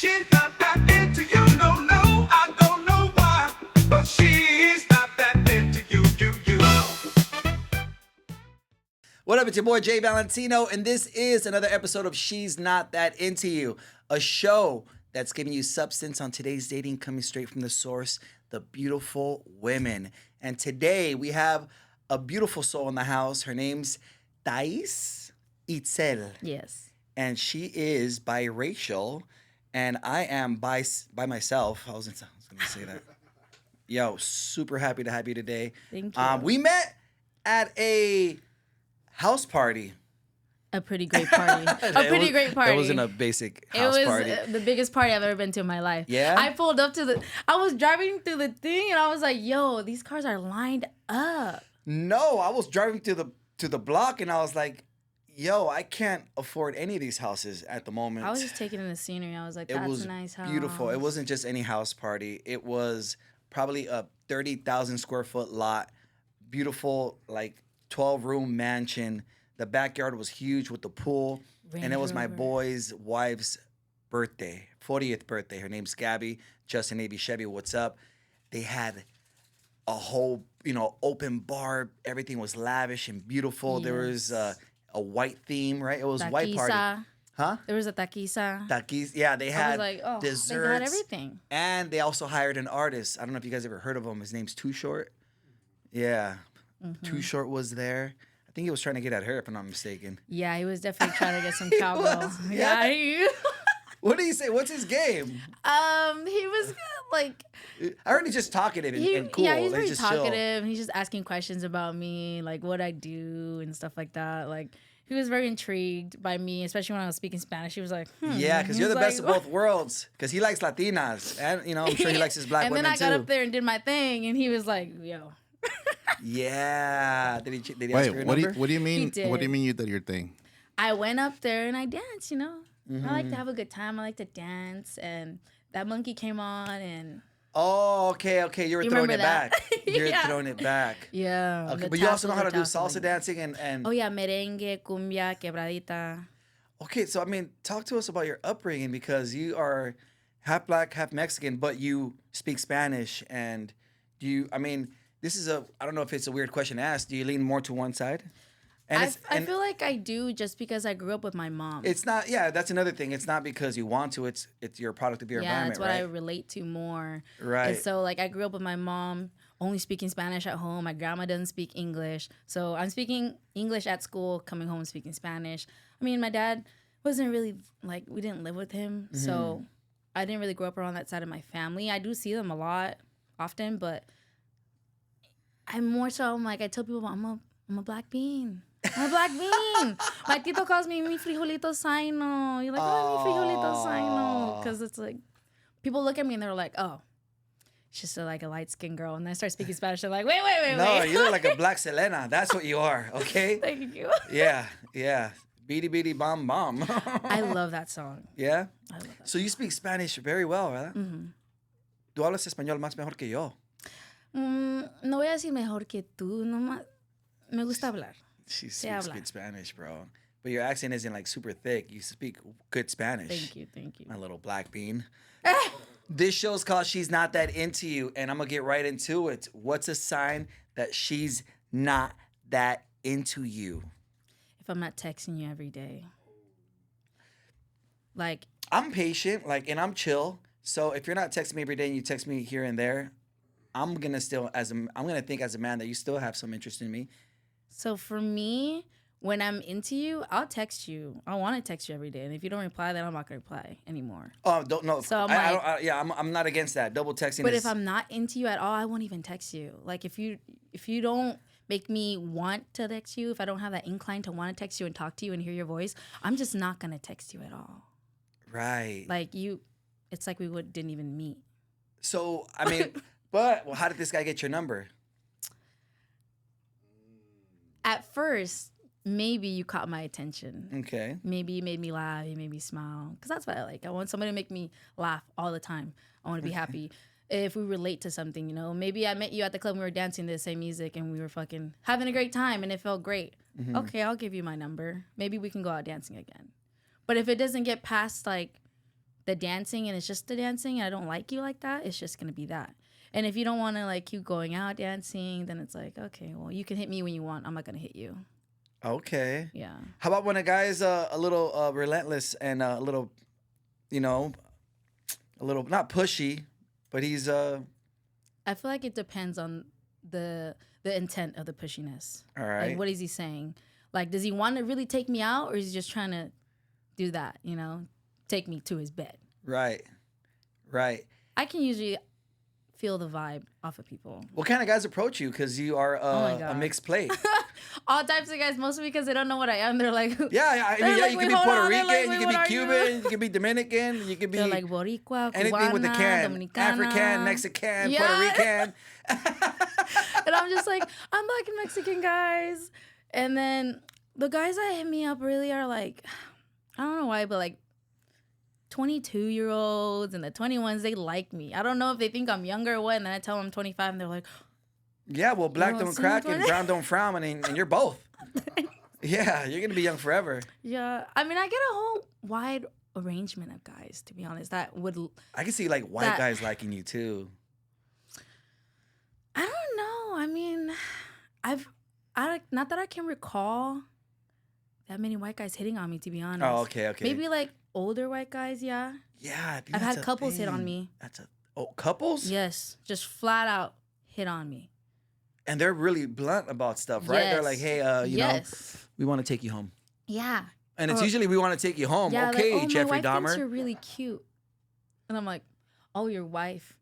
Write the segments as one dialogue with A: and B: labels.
A: She's not that into you, no, no. I don't know why, but she's not that into you.
B: What up, it's your boy Jay Valentino, and this is another episode of She's Not That Into You, a show that's giving you substance on today's dating, coming straight from the source, the beautiful women. And today we have a beautiful soul in the house. Her name's Taise Itzel.
C: Yes.
B: And she is biracial, and I am by myself. I was going to say that. Yo, super happy to have you today.
C: Thank you.
B: We met at a house party.
C: A pretty great party. Great party.
B: It wasn't a basic
C: It
B: house
C: was
B: party.
C: the biggest party I've ever been to in my life.
B: Yeah?
C: I pulled up I was driving through the thing and I was like, yo, these cars are lined up.
B: No, I was driving to the block and I was like, yo, I can't afford any of these houses at the moment.
C: I was just taking in the scenery. I was like,
B: It
C: that's
B: was
C: a nice house.
B: beautiful. It wasn't just any house party. It was probably a 30,000 square foot lot, beautiful, like 12-room mansion. The backyard was huge with the pool, and it was my boy's wife's birthday, 40th birthday. Her name's Gabby. Justin A.B. Chevy, what's up? They had a whole, open bar. Everything was lavish and beautiful.
C: Yes.
B: There was a white theme, right? It was white party. Huh?
C: There was a taquiza.
B: Takis. Yeah, they had desserts.
C: They had everything.
B: And they also hired an artist. I don't know if you guys ever heard of him. His name's Too Short. Yeah. Too Short was there. I think he was trying to get at her, if I'm not mistaken.
C: Yeah, he was definitely trying to get some cowgirl.
B: Yeah. What do you say? What's his game?
C: He was like...
B: I heard he's just talkative and cool.
C: Yeah, he's very
B: just
C: talkative. He's just asking questions about me, like what I do and stuff like that. Like, he was very intrigued by me, especially when I was speaking Spanish. He was like,
B: Yeah, because you're the best of both worlds. Because he likes Latinas. And, I'm sure he likes his black women, too.
C: And then I got up there and did my thing, and he was like, yo.
B: Yeah. Did he ask for your number?
D: What do you mean?
C: He did.
D: What do you mean you did your thing?
C: I went up there and I danced, I like to have a good time. I like to dance. And that monkey came on and...
B: Oh, okay. You were throwing it back. You're
C: Yeah.
B: throwing it back.
C: Yeah.
B: Okay, but you also know how to do salsa dancing and...
C: Oh, yeah. Merengue, cumbia, quebradita.
B: Okay, so, talk to us about your upbringing because you are half black, half Mexican, but you speak Spanish and this is I don't know if it's a weird question to ask. Do you lean more to one side? And
C: I feel like I do just because I grew up with my mom.
B: It's not, that's another thing. It's not because you want to. It's your product of your environment,
C: that's what
B: right?
C: I relate to more.
B: Right.
C: And so, I grew up with my mom only speaking Spanish at home. My grandma doesn't speak English. So I'm speaking English at school, coming home speaking Spanish. My dad wasn't really, we didn't live with him. Mm-hmm. So I didn't really grow up around that side of my family. I do see them a lot, often, but I'm more so, I tell people, I'm a black bean. I'm a black bean. My tito calls me mi frijolito saino. You're like, oh, mi frijolito saino. Because it's like, people look at me and they're like, oh, she's just a light-skinned girl. And then I start speaking Spanish. They're like, wait.
B: No, you look like a black Selena. That's what you are, okay?
C: Thank you.
B: Yeah. Beady beady bom bom.
C: I love that song.
B: Yeah?
C: I love that
B: So you speak Spanish very well, ¿verdad?
C: Mm-hmm.
B: Tú hablas español más mejor que yo.
C: No voy a decir mejor que tú. Me gusta hablar.
B: She speaks good Spanish, bro. But your accent isn't super thick. You speak good Spanish.
C: Thank you.
B: My little black bean. This show's called She's Not That Into You, and I'm going to get right into it. What's a sign that she's not that into you?
C: If I'm not texting you every day.
B: I'm patient, and I'm chill. So if you're not texting me every day and you text me here and there, I'm going to think as a man that you still have some interest in me.
C: So for me, when I'm into you, I'll text you. I want to text you every day. And if you don't reply, then I'm not going to reply anymore.
B: Oh, don't know.
C: So
B: I'm not against that. Double texting
C: But if I'm not into you at all, I won't even text you. If you don't make me want to text you, if I don't have that incline to want to text you and talk to you and hear your voice, I'm just not going to text you at all.
B: Right.
C: It's like we didn't even meet.
B: So, but how did this guy get your number?
C: At first, maybe you caught my attention.
B: Okay.
C: Maybe you made me laugh. You made me smile. Because that's what I like. I want somebody to make me laugh all the time. I want to be happy. If we relate to something, Maybe I met you at the club and we were dancing to the same music and we were fucking having a great time and it felt great. Mm-hmm. Okay, I'll give you my number. Maybe we can go out dancing again. But if it doesn't get past the dancing and it's just the dancing and I don't like you like that, it's just gonna be that. And if you don't want to like keep going out dancing, then it's like, okay, well, you can hit me when you want. I'm not gonna hit you.
B: Okay.
C: Yeah.
B: How about when a guy is a little relentless and a little, you know, a little not pushy, but he's
C: I feel like it depends on the intent of the pushiness.
B: all right.
C: Like, what is he saying? Like, does he want to really take me out, or is he just trying to do that? You know, take me to his bed.
B: Right. Right.
C: I can usually feel the vibe off of people.
B: What kind of guys approach you? Because you are
C: my
B: a
C: God.
B: mixed plate.
C: All types of guys, mostly because they don't know what I am. They're like,
B: Yeah, I mean,
C: They're
B: yeah,
C: like,
B: you
C: "Wait,
B: can be
C: hold
B: Puerto
C: on." They're
B: Rican,
C: like,
B: you
C: "Wait,
B: can
C: what
B: be
C: are
B: Cuban,
C: you?"
B: you can be Dominican, you can be
C: they're like Boricua,
B: anything with the
C: Cubana,
B: can.
C: Dominicana.
B: African, Mexican,
C: Yeah.
B: Puerto Rican.
C: And I'm just like, I'm black and Mexican guys. And then the guys that hit me up really are like, I don't know why, but like 22-year-olds and the 21s, they like me. I don't know if they think I'm younger or what. And then I tell them I'm 25 and they're like,
B: Yeah, well, black
C: wanna
B: don't
C: see
B: crack
C: what's
B: and
C: going
B: brown don't frown, and you're both. Yeah, you're gonna be young forever.
C: yeah. I mean, I get a whole wide arrangement of guys, to be honest, that would,
B: I can see like white
C: That-
B: guys liking you too.
C: I don't know. I mean, not that I can recall that many white guys hitting on me, to be honest.
B: Oh, okay.
C: Maybe like older white guys, yeah.
B: Yeah, I think
C: I've
B: that's
C: had
B: a
C: couples hit on
B: thing.
C: me.
B: Couples?
C: Yes, just flat out hit on me.
B: And they're really blunt about stuff, right? They're
C: Yes.
B: like, hey, you know, we want to take you home.
C: Yeah.
B: And it's
C: Or-
B: usually we want to take you home.
C: Yeah,
B: Okay,
C: like, oh,
B: Jeffrey
C: my wife thinks
B: Dahmer.
C: you're really cute. And I'm like, oh, your wife.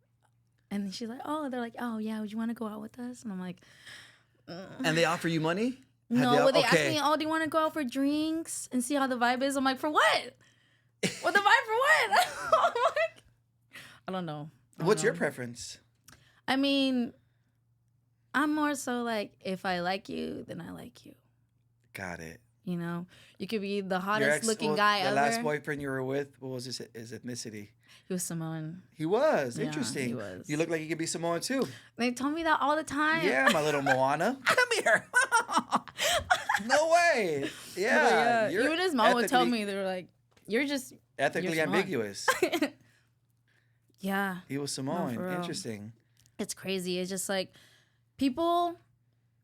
C: And then she's like, oh, they're like, oh, yeah, would you want to go out with us? And I'm like,
B: And they offer you money?
C: no,
B: Have
C: but they ask
B: okay.
C: me, oh, do you want to go out for drinks and see how the vibe is? I'm like, for what? What the vibe for what? I'm like, I don't know. I don't
B: What's your
C: know.
B: preference?
C: I mean, I'm more so like, if I like you, then I like you.
B: Got it.
C: You know, you could be the
B: Your
C: hottest
B: ex,
C: looking
B: well,
C: guy
B: the
C: ever.
B: last boyfriend you were with, what was his ethnicity?
C: He was Samoan.
B: He was.
C: Yeah,
B: Interesting.
C: he was.
B: You look like you could be Samoan too.
C: They tell me that all the time.
B: Yeah, my little Moana. Come here. No way.
C: But
B: Yeah. you're
C: even his mom would tell
B: ethically-
C: me, they're like, you're just,
B: Ethically
C: you're smart.
B: ambiguous.
C: yeah,
B: He was Samoan.
C: for real.
B: Interesting.
C: it's crazy. It's just like, people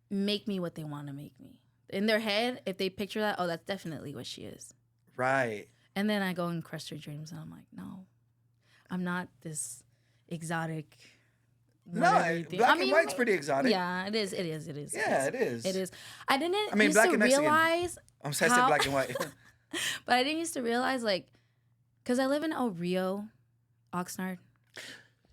C: make me what they want to make me. In their head, if they picture that, oh, that's definitely what she is.
B: Right.
C: And then I go and crush their dreams, and I'm like, no, I'm not this exotic.
B: No,
C: whatever you think.
B: black and white's pretty exotic.
C: Yeah, it is. It is. It is.
B: Yeah, it is.
C: It is. I didn't
B: I mean,
C: used
B: black
C: to
B: and Mexican.
C: realize,
B: I'm sorry, I said
C: How-
B: black and white.
C: but I didn't used to realize, like, because I live in El Rio, Oxnard.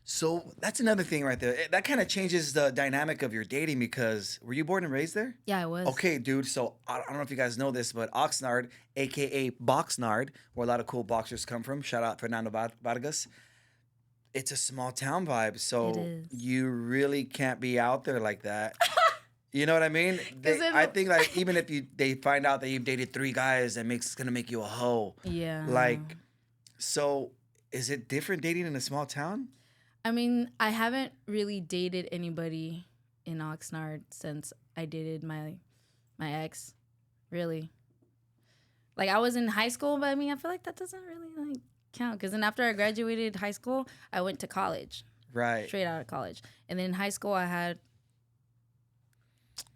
B: So that's another thing right there. That kind of changes the dynamic of your dating because were you born and raised there?
C: Yeah, I was.
B: Okay, dude. So I don't know if you guys know this, but Oxnard, aka Boxnard, where a lot of cool boxers come from. Shout out Fernando Vargas. It's a small town vibe, so
C: It is.
B: you really can't be out there like that. You know what I mean?
C: then-
B: I think like even if they find out that you've dated 3 guys, it's gonna make you a hoe.
C: Yeah.
B: Like, so is it different dating in a small town?
C: I mean, I haven't really dated anybody in Oxnard since I dated my ex. Really. Like, I was in high school, but I mean, I feel like that doesn't really like count because then after I graduated high school, I went to college,
B: Right.
C: straight out of college, and then in high school I had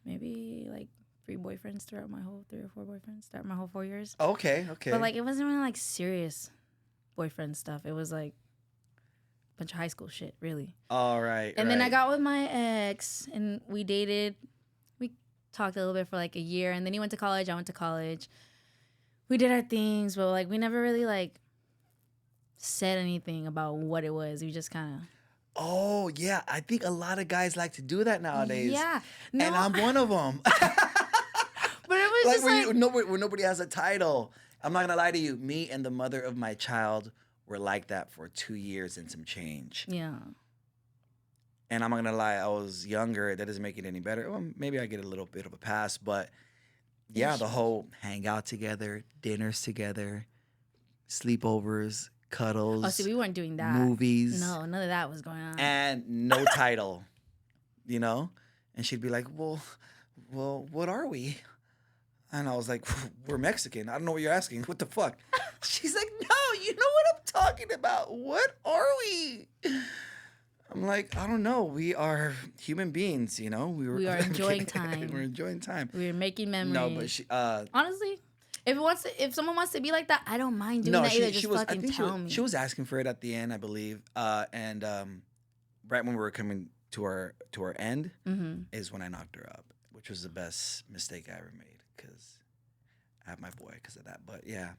C: maybe like 3 boyfriends throughout my whole 3 or 4 boyfriends throughout my whole 4 years.
B: Okay. Okay.
C: But like, it wasn't really like serious boyfriend stuff. It was like a bunch of high school shit, really.
B: All right.
C: And then I
B: right.
C: got with my ex, and we dated. We talked a little bit for like a year, and then he went to college. I went to college. We did our things, but like we never really like said anything about what it was. We just kind of.
B: Oh yeah, I think a lot of guys like to do that nowadays.
C: Yeah.
B: and
C: No,
B: I'm one of them.
C: but it was
B: like
C: just
B: when,
C: like.
B: when nobody has a title. I'm not gonna lie to you. Me and the mother of my child were like that for 2 years and some change.
C: Yeah.
B: And I'm not gonna lie, I was younger. That doesn't make it any better. Well, maybe I get a little bit of a pass, but yeah, the whole hang out together, dinners together, sleepovers, cuddles,
C: Oh, see, we weren't doing that.
B: movies.
C: No, none of that was going on.
B: And no title, you know? And she'd be like, well, what are we? And I was like, we're Mexican. I don't know what you're asking. What the fuck? She's like, no, you know what I'm talking about. What are we? I'm like, I don't know. We are human beings, you know?
C: We are enjoying time.
B: We're enjoying time.
C: We're making memories.
B: No, but she,
C: honestly, if someone wants to be like that, I don't mind doing
B: no,
C: that either.
B: she
C: Just
B: was, I
C: fucking
B: think
C: tell me.
B: she was asking for it at the end, I believe. And right when we were coming to our end is when I knocked her up, which was the best mistake I ever made because I have my boy because of that. But yeah,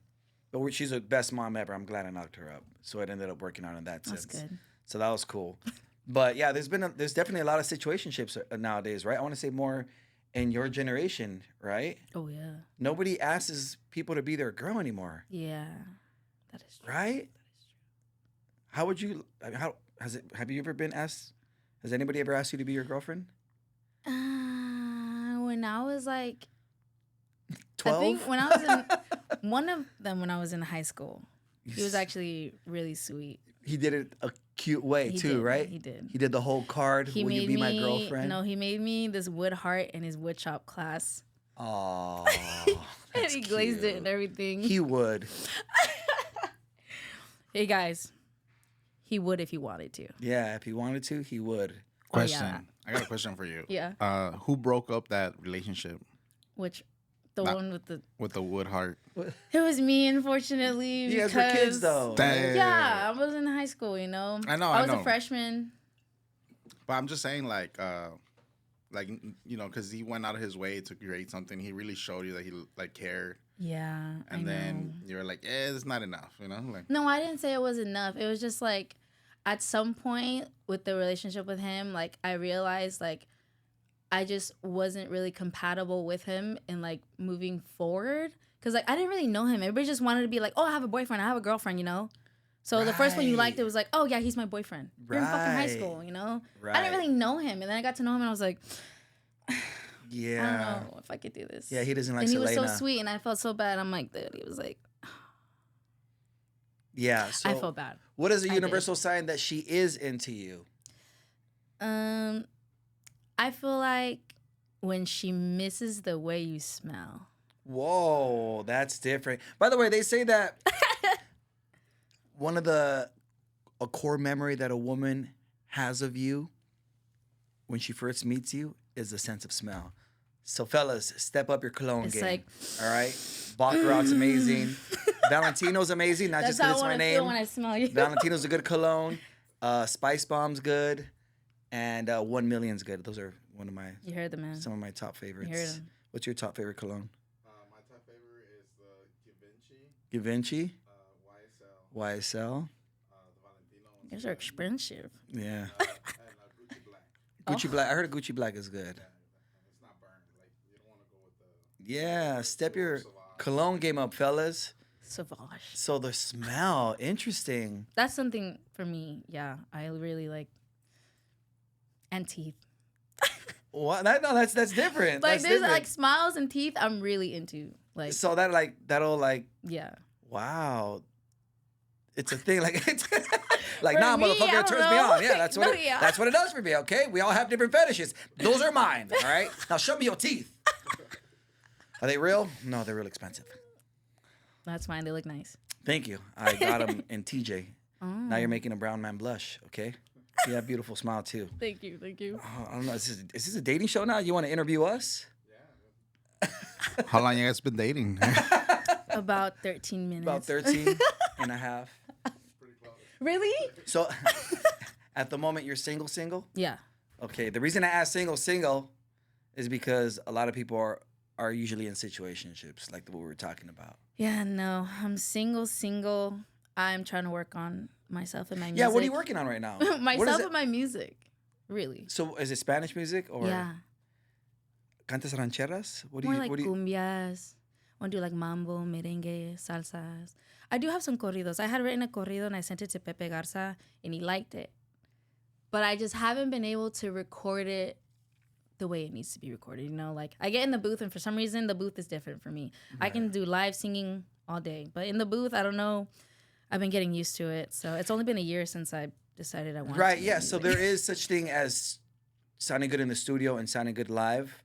B: but she's the best mom ever. I'm glad I knocked her up. So it ended up working out in that sense.
C: That's good.
B: So that was cool. But yeah, there's definitely a lot of situationships nowadays, right? I want to say more in your generation, right?
C: Oh yeah.
B: Nobody asks people to be their girl anymore,
C: Yeah, that is true.
B: right? How would you? I mean, have you ever been asked? Has anybody ever asked you to be your girlfriend?
C: When I was like
B: 12?
C: I think when I was in one of them when I was in high school. He was actually really sweet.
B: He did it a cute way
C: He
B: too,
C: did,
B: right?
C: he did.
B: He did the whole card.
C: He
B: Will you
C: made
B: be my
C: me
B: girlfriend?
C: No, he made me this wood heart in his wood shop class.
B: Oh,
C: And he glazed it and everything.
B: He would.
C: Hey guys, he would if he wanted to.
B: Yeah, if he wanted to, he would.
D: Question.
C: yeah.
D: I got a question for you.
C: Yeah.
D: Who broke up that relationship
C: Which the
D: Not-
C: one with the
D: with the wood heart?
C: it was me, unfortunately.
B: You guys were kids
C: because-
B: though.
D: Dang.
C: Yeah, I was in high school, you know.
D: I know,
C: I
D: I
C: was
D: know.
C: a freshman.
D: But I'm just saying, like you know, because he went out of his way to create something. He really showed you that he like cared,
C: Yeah.
D: and
C: I
D: then
C: know.
D: you're like, it's not enough, you know, like.
C: No, I didn't say it was enough. It was just like at some point with the relationship with him, like I realized like I just wasn't really compatible with him and like moving forward. Cause like I didn't really know him. Everybody just wanted to be like, oh, I have a boyfriend, I have a girlfriend, you know? So the first one you liked, it was like, oh yeah, he's my boyfriend. You're in fucking high
B: Right.
C: school, you know? I
B: Right.
C: didn't really know him. And then I got to know him and I was like,
B: Yeah.
C: I don't know if I could do this.
B: Yeah, he doesn't like
C: and he was
B: Selena.
C: so sweet and I felt so bad. I'm like, dude, he was like,
B: Yeah. So
C: I felt bad.
B: what is a
C: I did.
B: universal sign that she is into you?
C: I feel like when she misses the way you smell.
B: Whoa, that's different. By the way, they say that one of a core memory that a woman has of you when she first meets you is the sense of smell. So fellas, step up your cologne
C: It's
B: game.
C: like-
B: all right? Baccarat's amazing. Valentino's amazing, not
C: That's
B: just
C: how
B: because
C: I
B: it's my
C: want to feel
B: name.
C: when I smell you.
B: Valentino's a good cologne. Spice Bomb's good. And 1 Million's good. Those are one of my
C: You heard the man.
B: some of my top favorites.
C: heard 'em.
B: What's your top favorite cologne?
D: My top favorite is the Givenchy,
B: Givenchy,
D: YSL,
B: YSL.
D: the Valentino,
C: Those are expensive.
B: Yeah.
D: and Gucci Black.
B: Gucci Black. I heard Gucci Black is good.
D: It's not burned. Like you don't want to go with the.
B: Yeah, step your cologne game up, fellas.
C: Sauvage.
B: So the smell, interesting.
C: That's something for me. Yeah, I really like. And teeth.
B: What? No, that's different.
C: Like
B: That's
C: there's
B: different.
C: like smiles and teeth. I'm really into. Like
B: So that'll
C: yeah.
B: wow. It's a thing. Like it's like
C: For
B: nah,
C: me, I
B: motherfucker, it
C: don't
B: turns me
C: know.
B: on. Yeah, that's what
C: No,
B: it,
C: yeah.
B: that's what it does for me. Okay, we all have different fetishes. Those are mine. All right. Now show me your teeth. Are they real? No, they're real expensive.
C: That's fine. They look nice.
B: Thank you. I got them in TJ.
C: Oh.
B: Now you're making a brown man blush. Okay. You have a beautiful smile too.
C: Thank you. Thank you.
B: I don't know. Is this a dating show now? You want to interview us?
D: How long you guys been dating?
C: About 13 minutes.
B: About 13 and a half.
C: Really?
B: So at the moment, you're single?
C: Yeah.
B: Okay. The reason I ask single is because a lot of people are usually in situationships like what we were talking about.
C: Yeah. No, I'm single. I'm trying to work on myself and my music.
B: Yeah. What are you working on right now? What is
C: myself
B: it?
C: and my music. Really.
B: So is it Spanish music or
C: Yeah.
B: cantas rancheras? What do
C: More
B: you?
C: like
B: What do you?
C: cumbias. I want to do like mambo, merengue, salsas. I do have some corridos. I had written a corrido and I sent it to Pepe Garza and he liked it. But I just haven't been able to record it the way it needs to be recorded. You know, like I get in the booth and for some reason the booth is different for me. I can do live singing all day. But in the booth, I don't know. I've been getting used to it. So it's only been a year since I decided I wanted
B: Right.
C: to.
B: Yeah. So there is such thing as sounding good in the studio and sounding good live.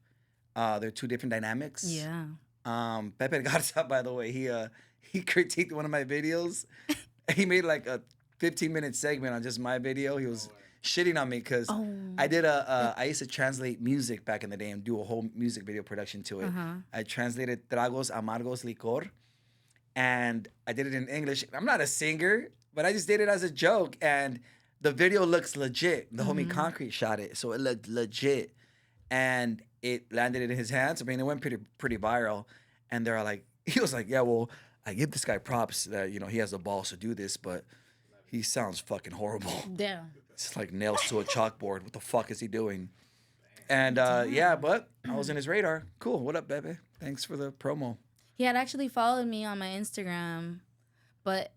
B: They're two different dynamics.
C: Yeah.
B: Pepe Garza, by the way, he critiqued one of my videos. He made like a 15-minute segment on just my video. He was shitting on me because
C: Oh.
B: I used to translate music back in the day and do a whole music video production to it.
C: Uh-huh.
B: I translated Tragos Amargos Licor, and I did it in English. I'm not a singer, but I just did it as a joke, and the video looks legit. The homie Concrete shot it, so it looked legit, and it landed in his hands. I mean, it went pretty viral, and they're like, he was like, yeah, well, I give this guy props that he has the balls to do this, but he sounds fucking horrible.
C: Damn.
B: It's like nails to a chalkboard. What the fuck is he doing? And yeah, but I was in his radar. Cool. What up, Bebe? Thanks for the promo.
C: He had actually followed me on my Instagram, but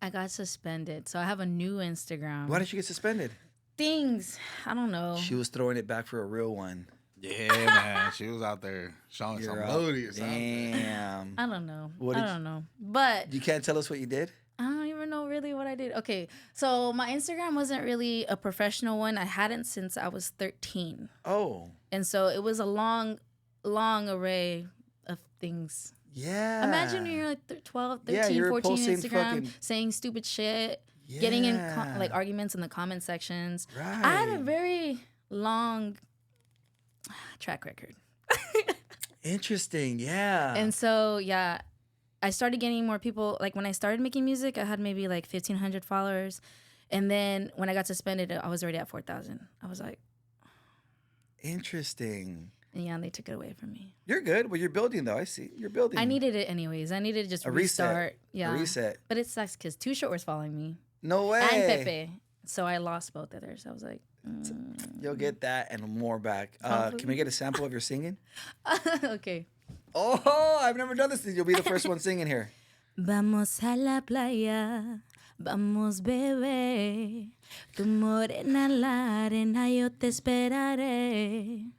C: I got suspended. So I have a new Instagram.
B: Why did you get suspended?
C: Things. I don't know.
B: She was throwing it back for a real one.
D: Yeah, man. She was out there showing some
B: You're
D: booty or something.
B: Damn.
C: I don't know.
B: What
C: I
B: did
C: don't know. But
B: You can't tell us what you did?
C: I don't even know really what I did. Okay. So my Instagram wasn't really a professional one. I hadn't since I was 13.
B: Oh.
C: And so it was a long array of things.
B: Yeah.
C: Imagine when you're like 12, 13,
B: Yeah, you're
C: 14
B: posting
C: Instagram,
B: fucking-
C: saying stupid shit, getting in
B: Yeah.
C: like arguments in the comment sections.
B: Right.
C: I had a very long track record.
B: Interesting. Yeah.
C: And so, yeah, I started getting more people. Like when I started making music, I had maybe like 1,500 followers. And then when I got suspended, I was already at 4,000. I was like,
B: Interesting.
C: and yeah, they took it away from me.
B: You're good. Well, you're building, though. I see. You're building.
C: I needed it anyways. I needed to just
B: a reset.
C: restart. Yeah.
B: A reset.
C: But it sucks because Too Short was following me.
B: No way.
C: And Pepe. So I lost both of theirs. I was like,
B: You'll get that and more back. Can we get a sample of your singing?
C: okay.
B: Oh, I've never done this. You'll be the first one singing here.
C: Vamos a la playa, vamos bebé, tu morena la arena yo te esperaré.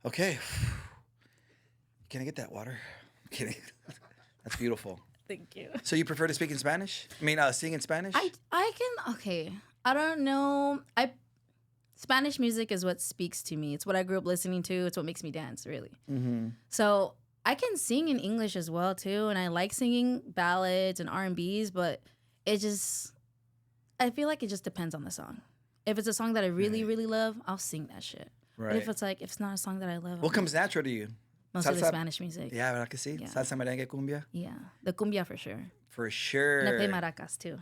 B: Okay. Can I get that water? I'm kidding. That's beautiful.
C: Thank you.
B: So you prefer to speak in Spanish? I mean, sing in Spanish?
C: I can, okay. I don't know. Spanish music is what speaks to me. It's what I grew up listening to. It's what makes me dance, really.
B: Mm-hmm.
C: So I can sing in English as well too, and I like singing ballads and R&Bs, but I feel like it just depends on the song. If it's a song that I really, really love, I'll sing that shit.
B: Right.
C: But if it's not a song that I love,
B: What comes natural to you?
C: mostly the
B: Salsa?
C: Spanish music.
B: Yeah, ¿verdad que sí?
C: Yeah.
B: Salsa, merengue, cumbia?
C: Yeah. The cumbia for sure.
B: For
C: And I
B: sure.
C: play maracas too.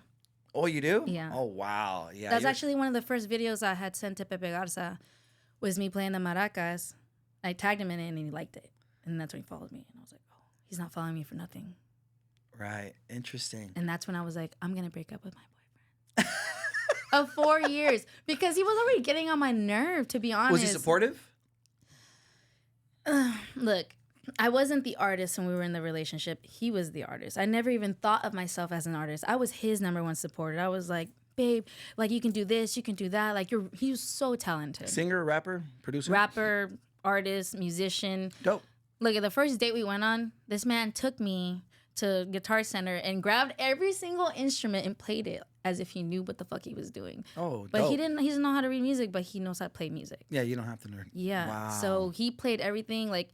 B: Oh, you do?
C: Yeah.
B: Oh, wow. Yeah.
C: That's
B: you're-
C: actually one of the first videos I had sent to Pepe Garza was me playing the maracas. I tagged him in it and he liked it. And that's when he followed me. And I was like, oh, he's not following me for nothing.
B: Right. Interesting.
C: And that's when I was like, I'm going to break up with my boyfriend. Of 4 years. Because he was already getting on my nerve, to be honest.
B: Was he supportive?
C: Look, I wasn't the artist when we were in the relationship. He was the artist. I never even thought of myself as an artist. I was his number one supporter. I was like, babe, like you can do this, you can do that. Like he was so talented.
B: Singer, rapper, producer?
C: Rapper, artist, musician.
B: Dope.
C: Look, at the first date we went on, this man took me to Guitar Center and grabbed every single instrument and played it as if he knew what the fuck he was doing.
B: Oh,
C: But
B: dope.
C: he doesn't know how to read music, but he knows how to play music.
B: Yeah, you don't have to learn.
C: Yeah.
B: Wow.
C: So he played everything. Like,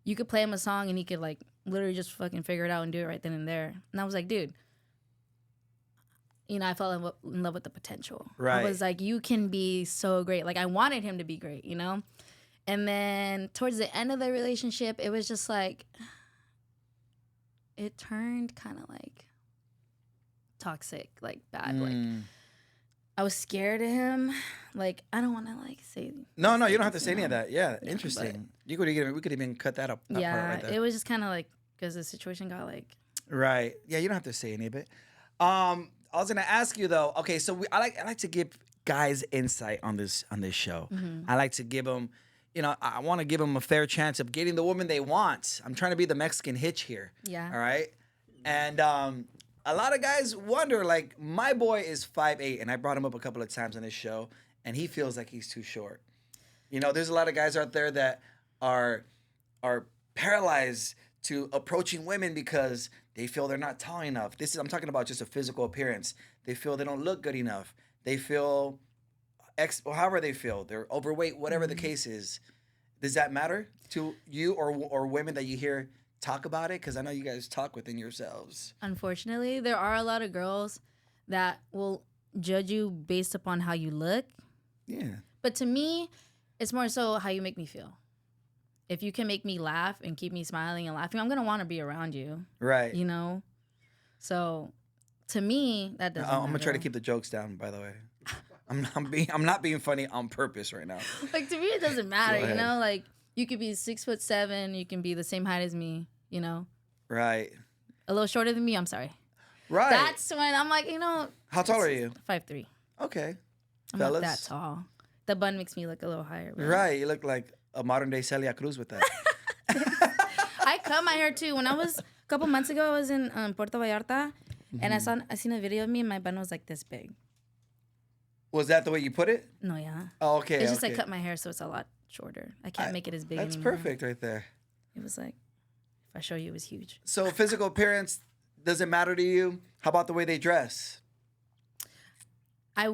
C: you could play him a song and he could, like, literally just fucking figure it out and do it right then and there. And I was like, dude, I fell in love with the potential.
B: Right.
C: I was like, you can be so great. Like, I wanted him to be great, And then towards the end of the relationship, it was just like, it turned kind of like toxic, like bad. Like, I was scared of him. Like, I don't want to like say.
B: No, you don't have to say any of that. Yeah, interesting. We could even cut that up. That part
C: Yeah,
B: right there.
C: it was just kind of like because the situation got like.
B: Right. Yeah, you don't have to say any of it. I was gonna ask you though. Okay, so I like to give guys insight on this show.
C: Mm-hmm.
B: I like to give them, I want to give them a fair chance of getting the woman they want. I'm trying to be the Mexican Hitch here.
C: Yeah.
B: All right. And a lot of guys wonder, like, my boy is 5'8", and I brought him up a couple of times on this show, and he feels like he's too short. There's a lot of guys out there that are paralyzed to approaching women because they feel they're not tall enough. I'm talking about just a physical appearance. They feel they don't look good enough. They feel however they feel. They're overweight, whatever the case is. Does that matter to you or women that you hear talk about it? Because I know you guys talk within yourselves.
C: Unfortunately, there are a lot of girls that will judge you based upon how you look.
B: Yeah.
C: But to me, it's more so how you make me feel. If you can make me laugh and keep me smiling and laughing, I'm going to want to be around you.
B: Right.
C: You know? So to me, that doesn't matter.
B: I'm gonna try to keep the jokes down. By the way, I'm not being funny on purpose right now.
C: Like, to me, it doesn't matter,
B: Go
C: you
B: ahead.
C: know? Like, you could be 6'7", you can be the same height as me, you know?
B: Right.
C: A little shorter than me, I'm sorry.
B: Right.
C: That's when I'm like, you know.
B: How tall are you?
C: 5'3".
B: Okay.
C: I'm
B: Fellas.
C: not that tall. The bun makes me look a little higher. But
B: Right. You look like a modern day Celia Cruz with that.
C: I cut my hair too. When I was, a couple months ago, I was in Puerto Vallarta, and I seen a video of me, and my bun was like this big.
B: Was that the way you put it?
C: No, yeah.
B: Oh, okay.
C: It's just
B: okay.
C: I cut my hair, so it's a lot shorter. I can't make it as big
B: That's
C: anymore.
B: perfect right there.
C: It was like, if I show you, it was huge.
B: So physical appearance doesn't matter to you. How about the way they dress?
C: I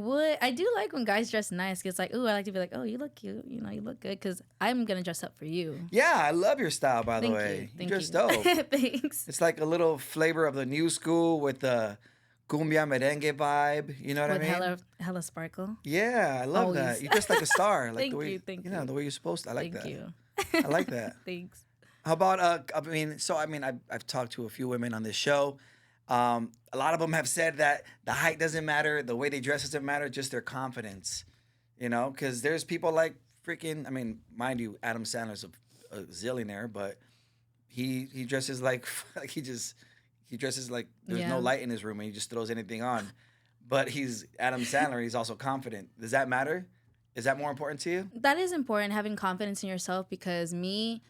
C: do like when guys dress nice. It's like, ooh, I like to be like, oh, you look cute. You know, you look good, because I'm going to dress up for you.
B: Yeah, I love your style, by the
C: Thank
B: way.
C: you.
B: You
C: Thank
B: dress
C: you.
B: dope.
C: Thanks.
B: It's like a little flavor of the new school with the cumbia merengue vibe. You know what
C: With
B: I mean?
C: hella sparkle.
B: Yeah, I love that.
C: Always.
B: You dress like a star. Like
C: Thank
B: the way
C: you, thank
B: you know
C: you.
B: the way you're supposed to. I like
C: Thank
B: that.
C: you.
B: I like that.
C: Thanks.
B: How about I've talked to a few women on this show. A lot of them have said that the height doesn't matter, the way they dress doesn't matter, just their confidence. You know, because there's people like mind you, Adam Sandler's a zillionaire, but he dresses like like he dresses like there's no
C: Yeah.
B: light in his room and he just throws anything on. But he's Adam Sandler. He's also confident. Does that matter? Is that more important to you?
C: That is important, having confidence in yourself, because I'm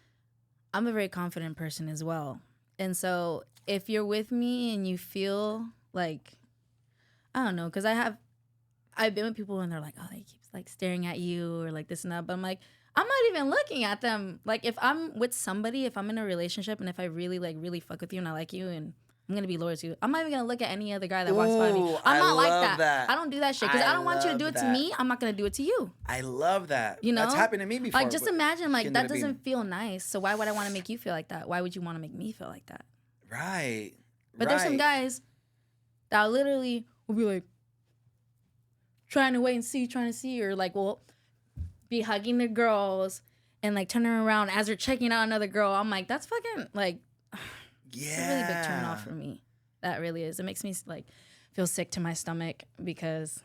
C: a very confident person as well. And so if you're with me and you feel like, I don't know, because I've been with people and they're like, oh, they keep like staring at you or like this and that. But I'm like, I'm not even looking at them. Like, if I'm with somebody, if I'm in a relationship and if I really fuck with you and I like you and I'm going to be loyal to you, I'm not even going to look at any other guy that walks by me.
B: Ooh,
C: I'm
B: I
C: not like
B: love
C: that.
B: that.
C: I don't do that shit, because I don't want you to do
B: love
C: it to
B: that.
C: me. I'm not going to do it to you.
B: I love that.
C: You know?
B: That's happened to me before.
C: Like, just
B: but
C: imagine, like,
B: she
C: that
B: ended up being-
C: doesn't feel nice. So why would I want to make you feel like that? Why would you want to make me feel like that?
B: Right.
C: But there's some guys that literally will be like, trying to see, or like will be hugging their girls and like turning around as they're checking out another girl. I'm like, that's fucking like,
B: Yeah.
C: it's a really big turn off for me. That really is. It makes me like feel sick to my stomach, because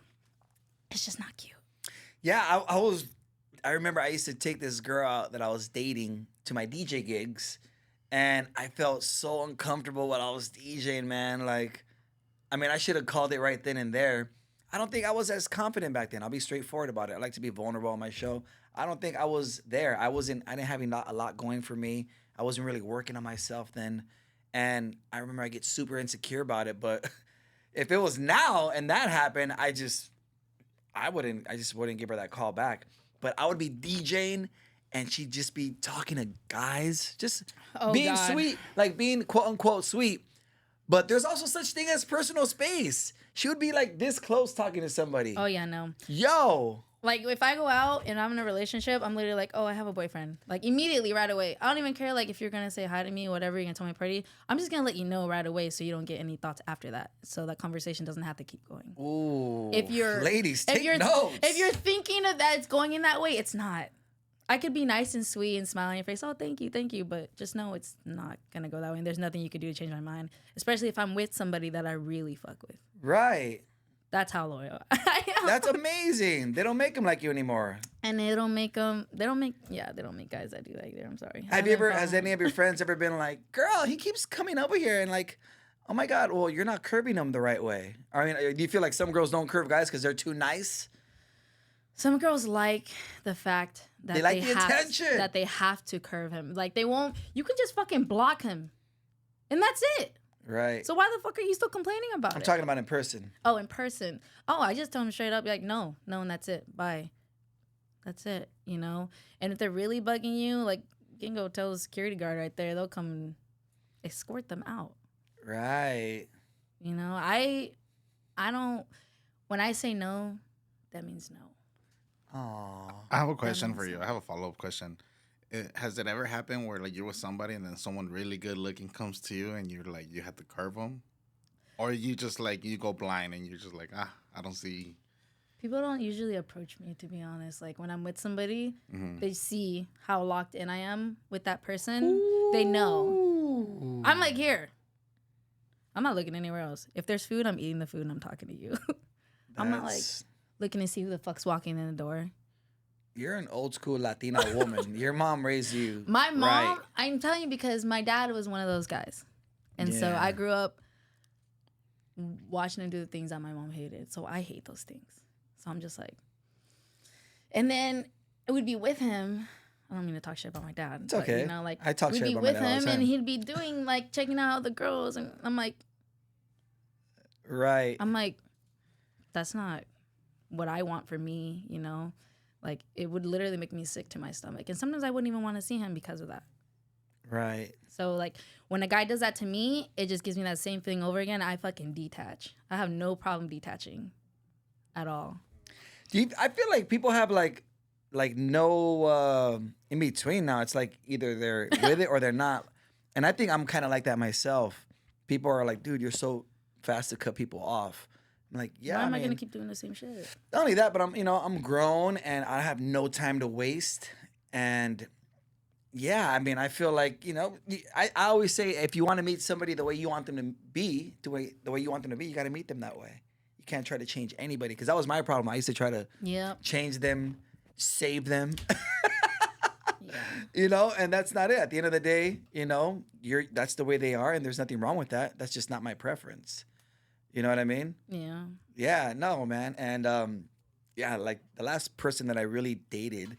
C: it's just not cute.
B: Yeah, I remember I used to take this girl out that I was dating to my DJ gigs, and I felt so uncomfortable while I was DJing, man. Like, I should have called it right then and there. I don't think I was as confident back then. I'll be straightforward about it. I like to be vulnerable on my show. I don't think I was there. I didn't have a lot going for me. I wasn't really working on myself then. And I remember I get super insecure about it. But if it was now and that happened, I just wouldn't give her that call back. But I would be DJing and she'd just be talking to guys, just being
C: God.
B: sweet, like being quote unquote sweet. But there's also such thing as personal space. She would be like this close talking to somebody.
C: Oh yeah, no.
B: Yo.
C: Like, if I go out and I'm in a relationship, I'm literally like, oh, I have a boyfriend. Like, immediately, right away. I don't even care, like, if you're going to say hi to me or whatever, you're going to tell me pretty. I'm just going to let you know right away so you don't get any thoughts after that. So that conversation doesn't have to keep going.
B: Ooh.
C: If you're...
B: Ladies, take
C: you're,
B: notes.
C: If you're thinking of that it's going in that way, it's not. I could be nice and sweet and smile in your face. Oh, thank you. But just know it's not going to go that way. And there's nothing you can do to change my mind. Especially if I'm with somebody that I really fuck with.
B: Right.
C: That's how loyal I am.
B: That's amazing. They don't make them like you anymore.
C: And they don't make guys that do that either. I'm sorry.
B: Has any of your friends ever been like, girl, he keeps coming over here and like, oh my God, well, you're not curving him the right way. Do you feel like some girls don't curve guys because they're too nice?
C: Some girls like the fact that
B: They like the attention.
C: that they have to curve him. Like, they won't, you can just fucking block him. And that's it.
B: Right.
C: So why the fuck are you still complaining about it?
B: I'm talking about in person.
C: Oh, in person. Oh, I just tell them straight up, like, no, and that's it. Bye. That's it, you know? And if they're really bugging you, like, you can go tell the security guard right there. They'll come and escort them out.
B: Right.
C: You know, I don't, when I say no, that means no.
B: Aww.
D: I have a question
C: makes
D: for you. I have a follow-up question. has it ever happened where like you're with somebody and then someone really good looking comes to you and you're like you have to curve them, or you just like you go blind and you're just like I don't see.
C: People don't usually approach me, to be honest. Like when I'm with somebody,
D: Mm-hmm.
C: they see how locked in I am with that person. They know. I'm like, here. I'm not looking anywhere else. If there's food, I'm eating the food and I'm talking to you. I'm not like looking to see who the fuck's walking in the door.
B: You're an old school Latina woman. Your mom raised you.
C: My mom,
B: right.
C: I'm telling you, because my dad was one of those guys. And so
B: Yeah.
C: I grew up watching him do the things that my mom hated. So I hate those things. So I'm just like, and then it would be with him. I don't mean to talk shit about my dad.
B: It's okay.
C: You know, like
B: I talk
C: we'd
B: shit
C: be
B: about my
C: with
B: dad all the
C: him and
B: time.
C: he'd be doing like checking out the girls. And I'm like,
B: Right.
C: that's not what I want for me, you know? Like it would literally make me sick to my stomach. And sometimes I wouldn't even want to see him because of that.
B: Right.
C: So like when a guy does that to me, it just gives me that same thing over again. I fucking detach. I have no problem detaching at all.
B: I feel like people have like no in between now. It's like either they're with it or they're not. And I think I'm kind of like that myself. People are like, dude, you're so fast to cut people off. I'm like, yeah.
C: Why am I
B: mean,
C: gonna keep doing the same shit?
B: not only that, but I'm grown and I have no time to waste. And yeah, I mean, I feel like, I always say if you want to meet somebody the way you want them to be, the way you want them to be, you got to meet them that way. You can't try to change anybody, because that was my problem. I used to try to
C: Yep.
B: change them, save them,
C: Yeah.
B: and that's not it. At the end of the day, that's the way they are, and there's nothing wrong with that. That's just not my preference. You know what I mean?
C: Yeah.
B: Yeah, no, man. And yeah, like the last person that I really dated,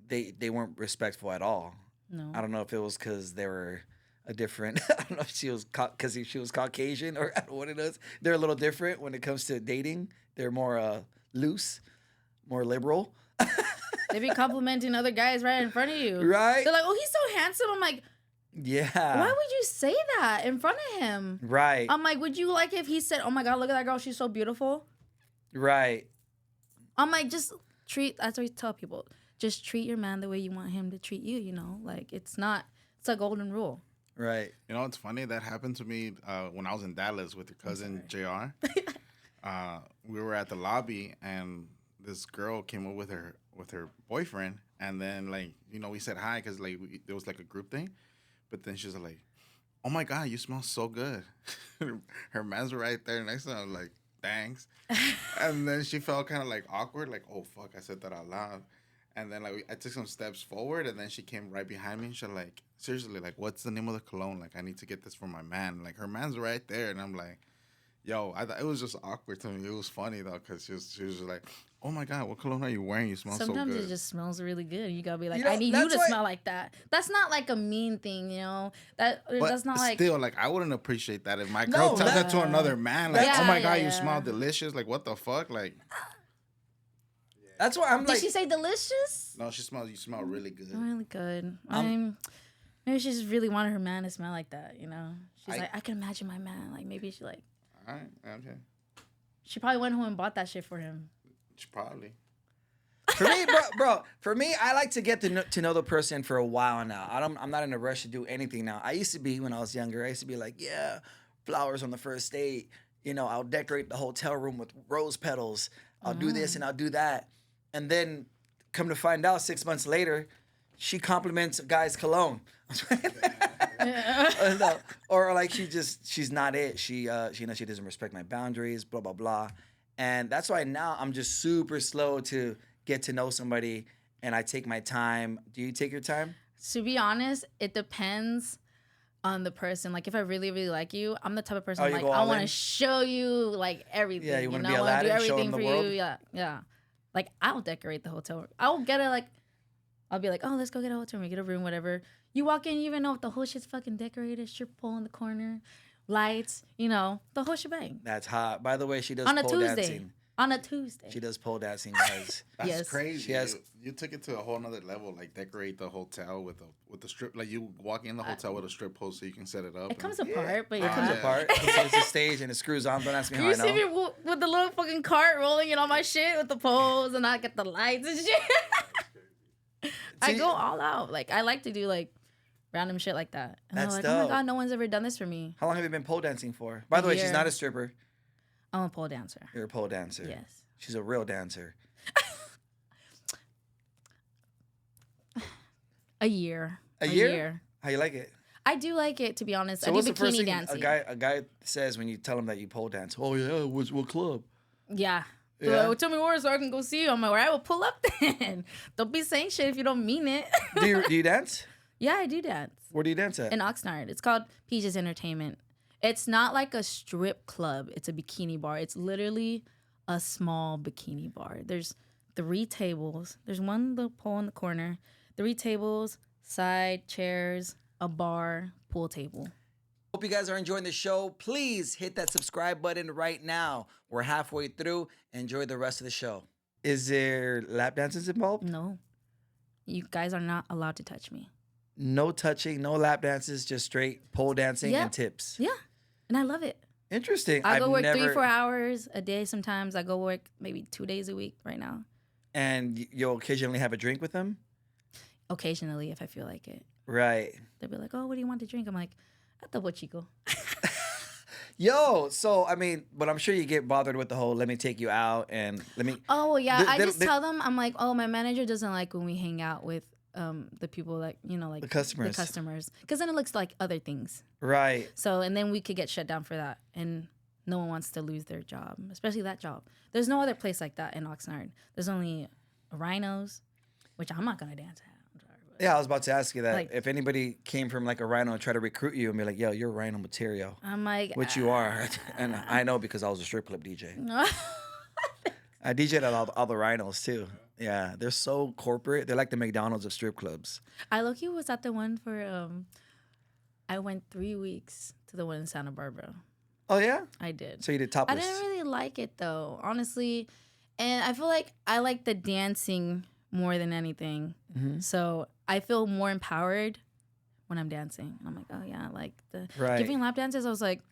B: they weren't respectful at all.
C: No.
B: I don't know if it was because they were a different. I don't know if she was because she was Caucasian, or I don't know what it is. They're a little different when it comes to dating. They're more loose, more liberal.
C: They be complimenting other guys right in front of you.
B: Right.
C: They're like, oh, he's so handsome. I'm like,
B: Yeah.
C: why would you say that in front of him?
B: Right.
C: I'm like, would you like if he said, oh my God, look at that girl, she's so beautiful?
B: Right.
C: I'm like, that's what I tell people. Just treat your man the way you want him to treat you, Like, it's a golden rule.
B: Right.
D: You know, it's funny that happened to me when I was in Dallas with your cousin JR. We were at the lobby and this girl came up with her boyfriend, and then we said hi because there was like a group thing, but then she was like, "Oh my God, you smell so good." Her man's right there next to her. I was like, "Thanks," and then she felt kind of like awkward, like, "Oh fuck, I said that out loud." And then I took some steps forward, and then she came right behind me. She's like, seriously, like, what's the name of the cologne? Like, I need to get this for my man. Like, her man's right there, and I'm like, yo, it was just awkward to me. It was funny though, because she was just like, oh my God, what cologne are you wearing? You smell
C: Sometimes
D: so good.
C: it just smells really good. You gotta be like,
B: You know,
C: I need you
B: that's
C: to
B: why-
C: smell like that. That's not like a mean thing,
D: But
C: that's not like.
D: still, I wouldn't appreciate that if my
B: No,
D: girl tells
B: that-
D: that to another man. Like,
C: Yeah,
D: oh my God,
C: yeah,
D: you
C: yeah.
D: smell delicious. Like, what the fuck? Like,
B: That's why I'm
C: Did
B: like.
C: she say delicious?
D: no, you smell really good.
C: Really good. Maybe she just really wanted her man to smell like that, She's like, I can imagine my man. Like, maybe she like.
D: All right, okay.
C: She probably went home and bought that shit for him.
D: Probably.
B: For me, bro. For me, I like to get to know the person for a while now. I'm not in a rush to do anything now. I used to be when I was younger. I used to be like, yeah, flowers on the first date. I'll decorate the hotel room with rose petals. I'll do this and I'll do that. And then, come to find out, 6 months later, she compliments a guy's cologne. No. Or like she's not it. She doesn't respect my boundaries. Blah blah blah. And that's why now I'm just super slow to get to know somebody, and I take my time. Do you take your time?
C: To be honest, it depends on the person. Like, if I really, really like you, I'm the type of person
B: Oh, you
C: like,
B: go
C: I
B: all
C: want to
B: in?
C: show you like everything.
B: Yeah, you wanna be
C: I wanna do
B: Aladdin, show
C: everything
B: them
C: for
B: the world?
C: you. Yeah, yeah. Like, I'll decorate the hotel room. I'll get it like, I'll be like, oh, let's go get a hotel room, get a room, whatever. You walk in, you even know if the whole shit's fucking decorated, strip pole in the corner, lights, the whole shebang.
B: That's hot. By the way, she does
C: On a
B: pole
C: Tuesday.
B: dancing.
C: On a Tuesday.
B: She does pole dancing, guys.
D: That's
C: Yes.
D: crazy.
B: She has-
D: You took it to a whole nother level. Like, decorate the hotel with the strip. Like, you walk in the hotel with a strip pole so you can set it up.
C: It comes apart, but
B: It
C: yeah.
B: comes apart. It's a stage and it screws on. Don't ask me how
C: You
B: I
C: see me
B: know.
C: with the little fucking cart rolling in all my shit with the poles, and I get the lights and shit. I
B: See-
C: go all out. Like I like to do like random shit like that. And
B: That's
C: I'm like, oh
B: dope.
C: my god, no one's ever done this for me.
B: How long have you been pole dancing for? By the way, she's
C: year.
B: not a stripper.
C: I'm a pole dancer.
B: You're a pole dancer.
C: Yes.
B: She's a real dancer.
C: A year.
B: A year? How you like it?
C: I do like it, to be honest.
B: So
C: I do
B: what's the first
C: bikini
B: thing
C: dancing.
B: a guy says when you tell him that you pole dance? Oh yeah, what club?
C: Yeah.
B: Yeah?
C: Like, well, tell me where so I can go see you. I'm like, all right, well, pull up then. Don't be saying shit if you don't mean it.
B: Do you dance?
C: Yeah, I do dance.
B: Where do you dance at?
C: In Oxnard. It's called Peaches Entertainment. It's not like a strip club. It's a bikini bar. It's literally a small bikini bar. There's 3 tables. There's one little pole in the corner. 3 tables, side chairs, a bar, pool table.
B: Hope you guys are enjoying the show. Please hit that subscribe button right now. We're halfway through. Enjoy the rest of the show. Is there lap dances involved?
C: No. You guys are not allowed to touch me.
B: No touching, no lap dances, just straight pole dancing
C: Yep.
B: and tips.
C: Yeah. And I love it.
B: Interesting.
C: I go
B: I've
C: work
B: never,
C: 3-4 hours a day sometimes. I go work maybe 2 days a week right now.
B: And you'll occasionally have a drink with them?
C: Occasionally, if I feel like it.
B: Right.
C: They'll be like, oh, what do you want to drink? I'm like, a Topo Chico.
B: Yo, so I mean, but I'm sure you get bothered with the whole let me take you out and let me
C: Oh, yeah.
B: They-
C: I
B: they-
C: just
B: they-
C: tell them, I'm like, oh, my manager doesn't like when we hang out with the people that, you know, like
B: The customers.
C: The customers. Because then it looks like other things.
B: Right.
C: So, and then we could get shut down for that. And no one wants to lose their job, especially that job. There's no other place like that in Oxnard. There's only Rhinos, which I'm not going to dance at. I'm sorry, but-
B: Yeah, I was about to ask you that.
C: Like-
B: If anybody came from like a Rhino and tried to recruit you and be like, yo, you're Rhino material,
C: I'm like,
B: which you are. And I know because I was a strip club DJ. I DJ'd at all the Rhinos too. Yeah, they're so corporate. They're like the McDonald's of strip clubs.
C: I low-key was at the one for, I went 3 weeks to the one in Santa Barbara.
B: Oh, yeah?
C: I did.
B: So you did
C: I
B: topless.
C: didn't really like it though, honestly. And I feel like I like the dancing more than anything.
B: Mm-hmm.
C: So I feel more empowered when I'm dancing. And I'm like, oh yeah, like the
B: Right.
C: giving lap dances. I was like,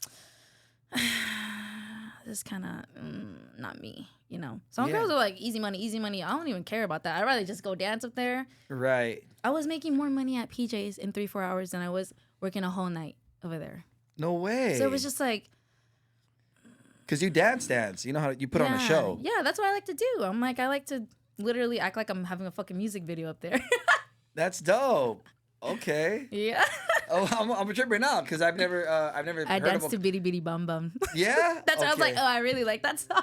C: this kind of not me, you know. Some
B: Yeah.
C: girls are like easy money, easy money. I don't even care about that. I'd rather just go dance up there.
B: Right.
C: I was making more money at PJ's in 3-4 hours than I was working a whole night over there.
B: No way.
C: So it was just like,
B: because you dance. You know how you put on a show.
C: yeah, that's what I like to do. I'm like, I like to literally act like I'm having a fucking music video up there.
B: That's dope. Okay.
C: Yeah.
B: Oh, I'm a tripper now because I've never
C: I
B: heard
C: danced
B: of
C: to Bitty Bitty Bum Bum.
B: Yeah.
C: That's why I was like,
B: Okay.
C: oh, I really like that song.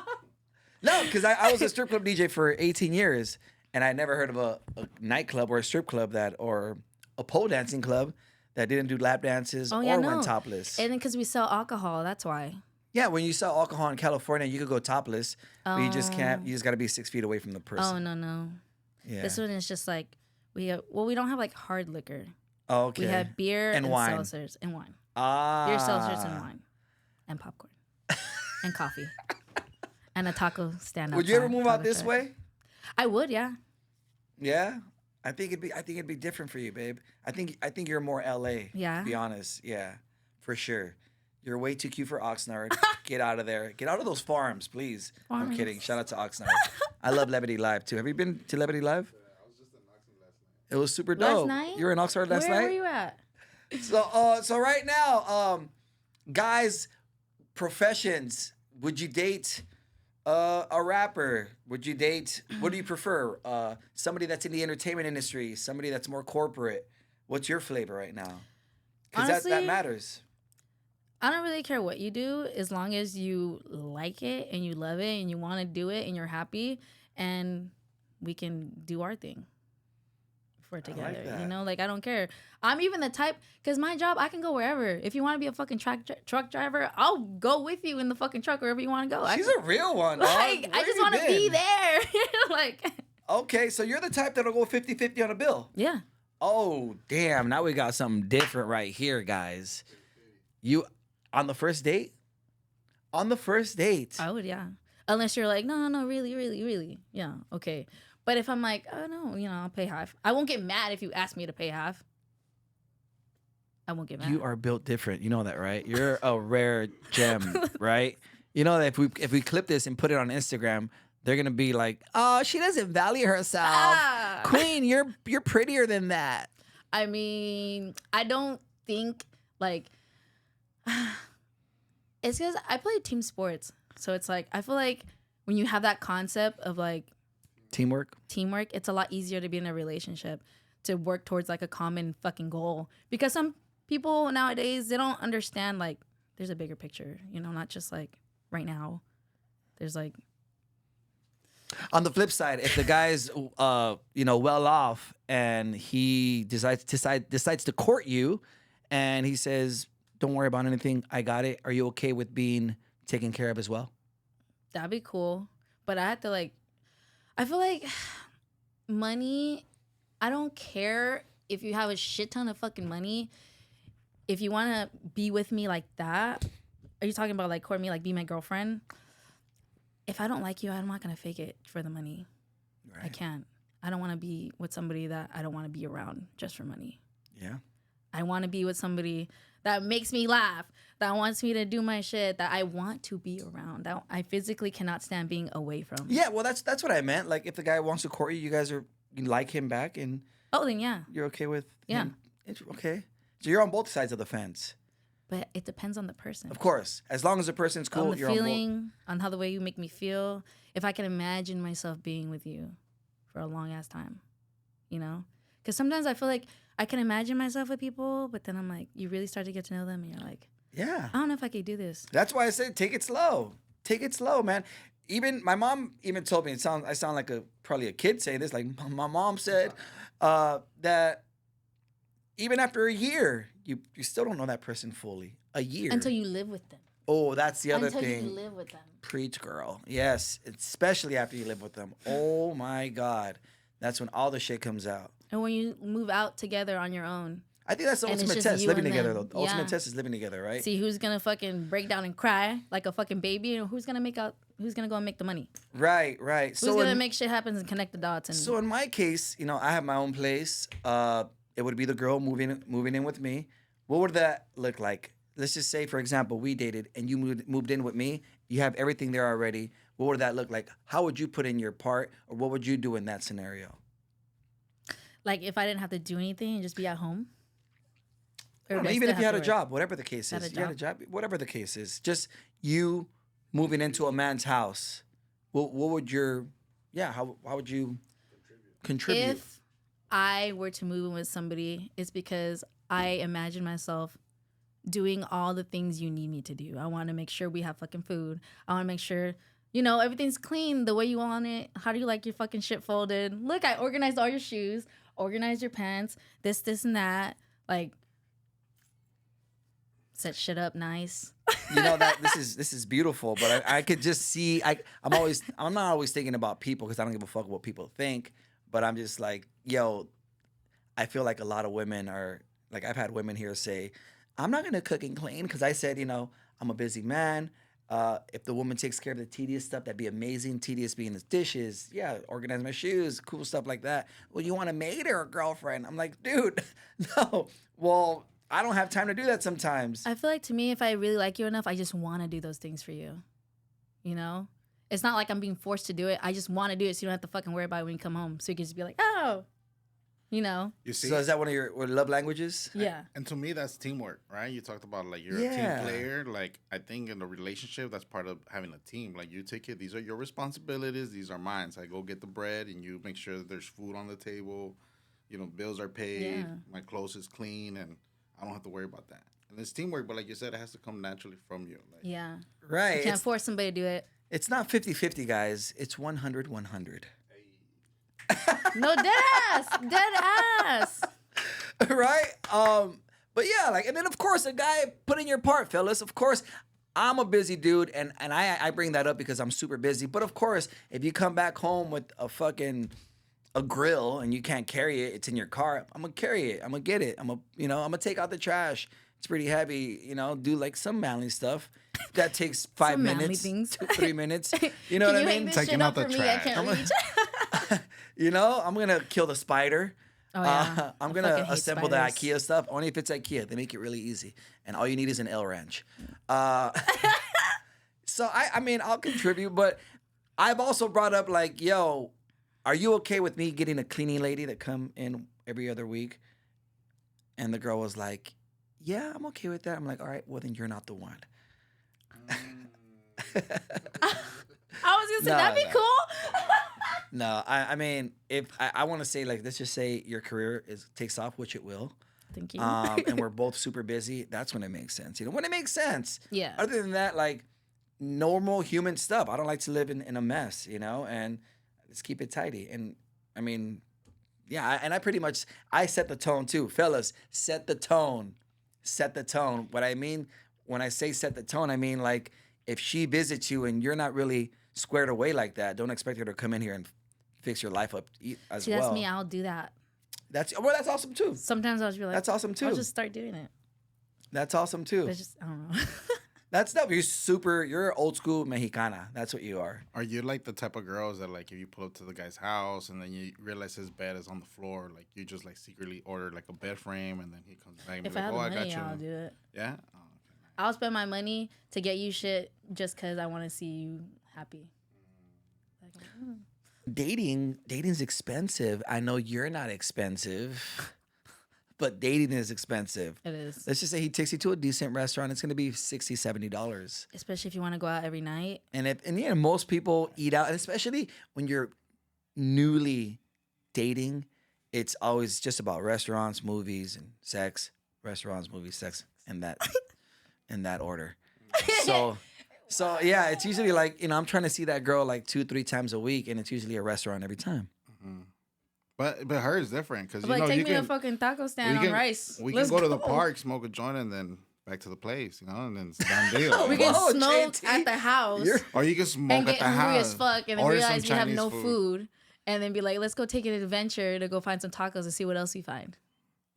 B: No, because I was a strip club DJ for 18 years, and I never heard of a nightclub or a strip club or a pole dancing club that didn't do lap dances or went topless.
C: And then because we sell alcohol, that's why.
B: Yeah, when you sell alcohol in California, you could go topless, but you just can't. You just got to be 6 feet away from the
C: Oh,
B: person.
C: no.
B: Yeah.
C: This one is just like, we don't have like hard liquor.
B: Oh, okay.
C: We have beer
B: And
C: and
B: wine.
C: seltzers and wine.
B: Ah.
C: Beer, seltzers, and wine. And popcorn. And coffee. And a taco stand up.
B: Would you ever move out this way?
C: I would, yeah.
B: Yeah. I think it'd be different for you, babe. I think you're more LA.
C: Yeah?
B: To be honest, yeah, for sure. You're way too cute for Oxnard. Get out of there. Get out of those farms, please. I'm
C: Farms.
B: kidding. Shout out to Oxnard. I love Levity Live too. Have you been to Levity Live?
D: I was just in Oxnard last night.
B: It was super
C: Last
B: dope.
C: night?
B: You were in Oxnard last
C: Where
B: night.
C: were you at?
B: So right now, guys, professions. Would you date a rapper? Would you date? What do you prefer? Somebody that's in the entertainment industry. Somebody that's more corporate. What's your flavor right now? Because that
C: Honestly,
B: matters.
C: I don't really care what you do as long as you like it and you love it and you want to do it and you're happy and we can do our thing for together.
B: that.
C: You know, like I don't care. I'm even the type because my job I can go wherever. If you want to be a fucking truck driver, I'll go with you in the fucking truck wherever you want to go.
B: She's a real one. Dog.
C: like
B: Where
C: I just
B: you
C: want to be
B: been?
C: there. Like
B: Okay, so you're the type that'll go 50-50 on a bill.
C: yeah.
B: Oh, damn. Now we got something different right here, guys. You on the first date? On the first date.
C: I would, yeah. Unless you're like, no, really. Yeah, okay. But if I'm like, oh, no, I'll pay half. I won't get mad if you ask me to pay half. I won't get mad.
B: You are built different. You know that, right? You're a rare gem, right? You know that if we clip this and put it on Instagram, they're gonna be like, "Oh, she doesn't value herself,
C: Ah.
B: Queen. You're prettier than that."
C: I mean, I don't think like it's because I play team sports, so it's like I feel like when you have that concept of like
B: Teamwork.
C: it's a lot easier to be in a relationship to work towards like a common fucking goal. Because some people nowadays they don't understand like there's a bigger picture, not just like right now. There's like
B: On the flip side, if the guy's well off and he decides to court you, and he says, "Don't worry about anything, I got it," are you okay with being taken care of as well?
C: that'd be cool, but I have to like. I feel like money. I don't care if you have a shit ton of fucking money. If you want to be with me like that, are you talking about like court me, like be my girlfriend? If I don't like you, I'm not gonna fake it for the money.
B: Right.
C: I can't. I don't want to be with somebody that I don't want to be around just for money.
B: Yeah.
C: I want to be with somebody that makes me laugh, that wants me to do my shit, that I want to be around, that I physically cannot stand being away from.
B: Yeah, well, that's what I meant. Like, if the guy wants to court you, you like him back, and
C: Oh, then yeah.
B: you're okay with
C: Yeah.
B: him. Okay. So you're on both sides of the fence.
C: But it depends on the person.
B: Of course. As long as the person's cool,
C: On the
B: you're on both.
C: feeling, on how the way you make me feel. If I can imagine myself being with you for a long ass time, Because sometimes I feel like I can imagine myself with people, but then I'm like, you really start to get to know them, and you're like,
B: Yeah.
C: I don't know if I could do this.
B: That's why I said take it slow. Take it slow, man. Even my mom even told me I sound like probably a kid saying this. Like my mom said that even after a year, you still don't know that person fully. A year
C: Until you live with them.
B: Oh, that's the other
C: Until
B: thing.
C: you live with them.
B: Preach, girl. Yes, especially after you live with them. Oh my God, that's when all the shit comes out.
C: And when you move out together on your own,
B: I think that's the
C: And it's
B: ultimate
C: just
B: test,
C: you
B: living
C: and
B: together.
C: them.
B: Though, the ultimate
C: Yeah.
B: test is living together, right?
C: see who's gonna fucking break down and cry like a fucking baby, and who's gonna go and make the money.
B: Right.
C: Who's
B: So
C: gonna make shit happen and connect the dots. And
B: So in my case, I have my own place. It would be the girl moving in with me. What would that look like? Let's just say, for example, we dated and you moved in with me. You have everything there already. What would that look like? How would you put in your part, or what would you do in that scenario?
C: like if I didn't have to do anything and just be at home.
B: I
C: Or
B: don't
C: do
B: know,
C: I
B: even
C: still
B: if you
C: have
B: had
C: to
B: a
C: work?
B: job, whatever the case
C: Had
B: is,
C: a
B: you had a job, whatever the case is, just you moving into a man's house. What would how would you contribute?
C: If I were to move in with somebody, it's because I imagine myself doing all the things you need me to do. I want to make sure we have fucking food. I want to make sure, everything's clean the way you want it. How do you like your fucking shit folded? Look, I organized all your shoes, organized your pants, this, and that. Like, set shit up nice.
B: That this is beautiful, but I could just see I'm not always thinking about people because I don't give a fuck what people think, but I'm just like, I feel like a lot of women are like, I've had women here say, I'm not gonna cook and clean because I said, I'm a busy man. If the woman takes care of the tedious stuff, that'd be amazing. Tedious being the dishes, organize my shoes, cool stuff like that. Well, you want a maid or a girlfriend? I'm like, dude, no. Well, I don't have time to do that sometimes.
C: I feel like to me, if I really like you enough, I just want to do those things for you. It's not like I'm being forced to do it. I just want to do it so you don't have to fucking worry about it when you come home. So you can just be like, oh,
D: You see,
B: So is that one of your love languages?
C: yeah.
D: and to me, that's teamwork, right? You talked about like you're a
B: Yeah.
D: team player. Like I think in a relationship, that's part of having a team. Like you take it; these are your responsibilities. These are mine. So I go get the bread, and you make sure that there's food on the table. Bills are paid.
C: Yeah.
D: My clothes is clean, and I don't have to worry about that. And it's teamwork, but like you said, it has to come naturally from you. Like,
C: Yeah.
B: Right.
C: You can't force somebody to do it.
B: It's not 50-50, guys. It's 100-100.
C: No, dead ass. Dead ass.
B: Right? But yeah, and then of course a guy put in your part, fellas. Of course, I'm a busy dude, and I bring that up because I'm super busy. But of course, if you come back home with a grill and you can't carry it, it's in your car, I'm gonna carry it. I'm gonna get it. I'm gonna take out the trash. It's pretty heavy, do like some manly stuff. That takes 5
C: Some manly
B: minutes,
C: things.
B: 3 minutes. You know
C: Can
B: what
C: you
B: I
C: hang
B: mean?
C: this
D: Taking
C: shit
D: out
C: up
D: the
C: for me? I
D: trash.
C: can't reach.
B: I'm gonna kill the spider.
C: Oh, yeah.
B: I'm
C: I
B: gonna
C: fucking hate
B: assemble
C: spiders.
B: the IKEA stuff. Only if it's IKEA. They make it really easy, and all you need is an L wrench. So I mean, I'll contribute, but I've also brought up like, yo, are you okay with me getting a cleaning lady that come in every other week? And the girl was like, yeah, I'm okay with that. I'm like, all right, well then you're not the one.
C: I was gonna say
B: No,
C: that'd be
B: no.
C: cool.
B: No, I mean, if I want to say like, let's just say your career takes off, which it will.
C: Thank you.
B: And we're both super busy. That's when it makes sense. You know, when it makes sense.
C: Yeah.
B: Other than that, like normal human stuff. I don't like to live in a mess, you know, and let's keep it tidy. And I mean, yeah, and I pretty much I set the tone too, fellas. Set the tone. Set the tone. What I mean when I say set the tone, I mean like if she visits you and you're not really squared away like that, don't expect her to come in here and fix your life up as
C: See,
B: well.
C: that's me. I'll do that.
B: That's awesome too.
C: Sometimes I'll just be like,
B: That's awesome too.
C: I'll just start doing it.
B: That's awesome too.
C: It's just I don't know.
B: That's dope. You're old school Mexicana. That's what you are.
D: Are you like the type of girls that like if you pull up to the guy's house and then you realize his bed is on the floor, like you just like secretly order like a bed frame and then he comes back and
C: If
D: be
C: I
D: like,
C: have
D: oh,
C: the
D: I got
C: money,
D: you.
C: I'll do it.
D: Yeah. Oh,
C: I'll spend my money to get you shit just because I want to see you happy. Like,
B: Dating's expensive. I know you're not expensive, but dating is expensive.
C: it is.
B: Let's just say he takes you to a decent restaurant. It's going to be $60, $70.
C: Especially if you want to go out every night.
B: And yeah, most people eat out, and especially when you're newly dating, it's always just about restaurants, movies, and sex. Restaurants, movies, sex, and that in that order. So yeah, it's usually like, you know, I'm trying to see that girl like 2-3 times a week, and it's usually a restaurant every time.
D: But hers is different because you
C: Like,
D: know
C: take
D: you
C: me to
D: can
C: a fucking taco stand
D: we
C: on
D: can,
C: rice.
D: we
C: Let's
D: can go to the park, smoke a joint, and then back to the place, you know, and then it's a done deal.
C: We can
B: Whoa,
C: smoke
B: JT.
C: at the house
D: Or you can smoke
C: and
D: at
C: get
D: the
C: hungry
D: house.
C: as fuck and then
D: Order some
C: realize we have
D: Chinese
C: no food. And then be like, let's go take an adventure to go find some tacos and see what else we find.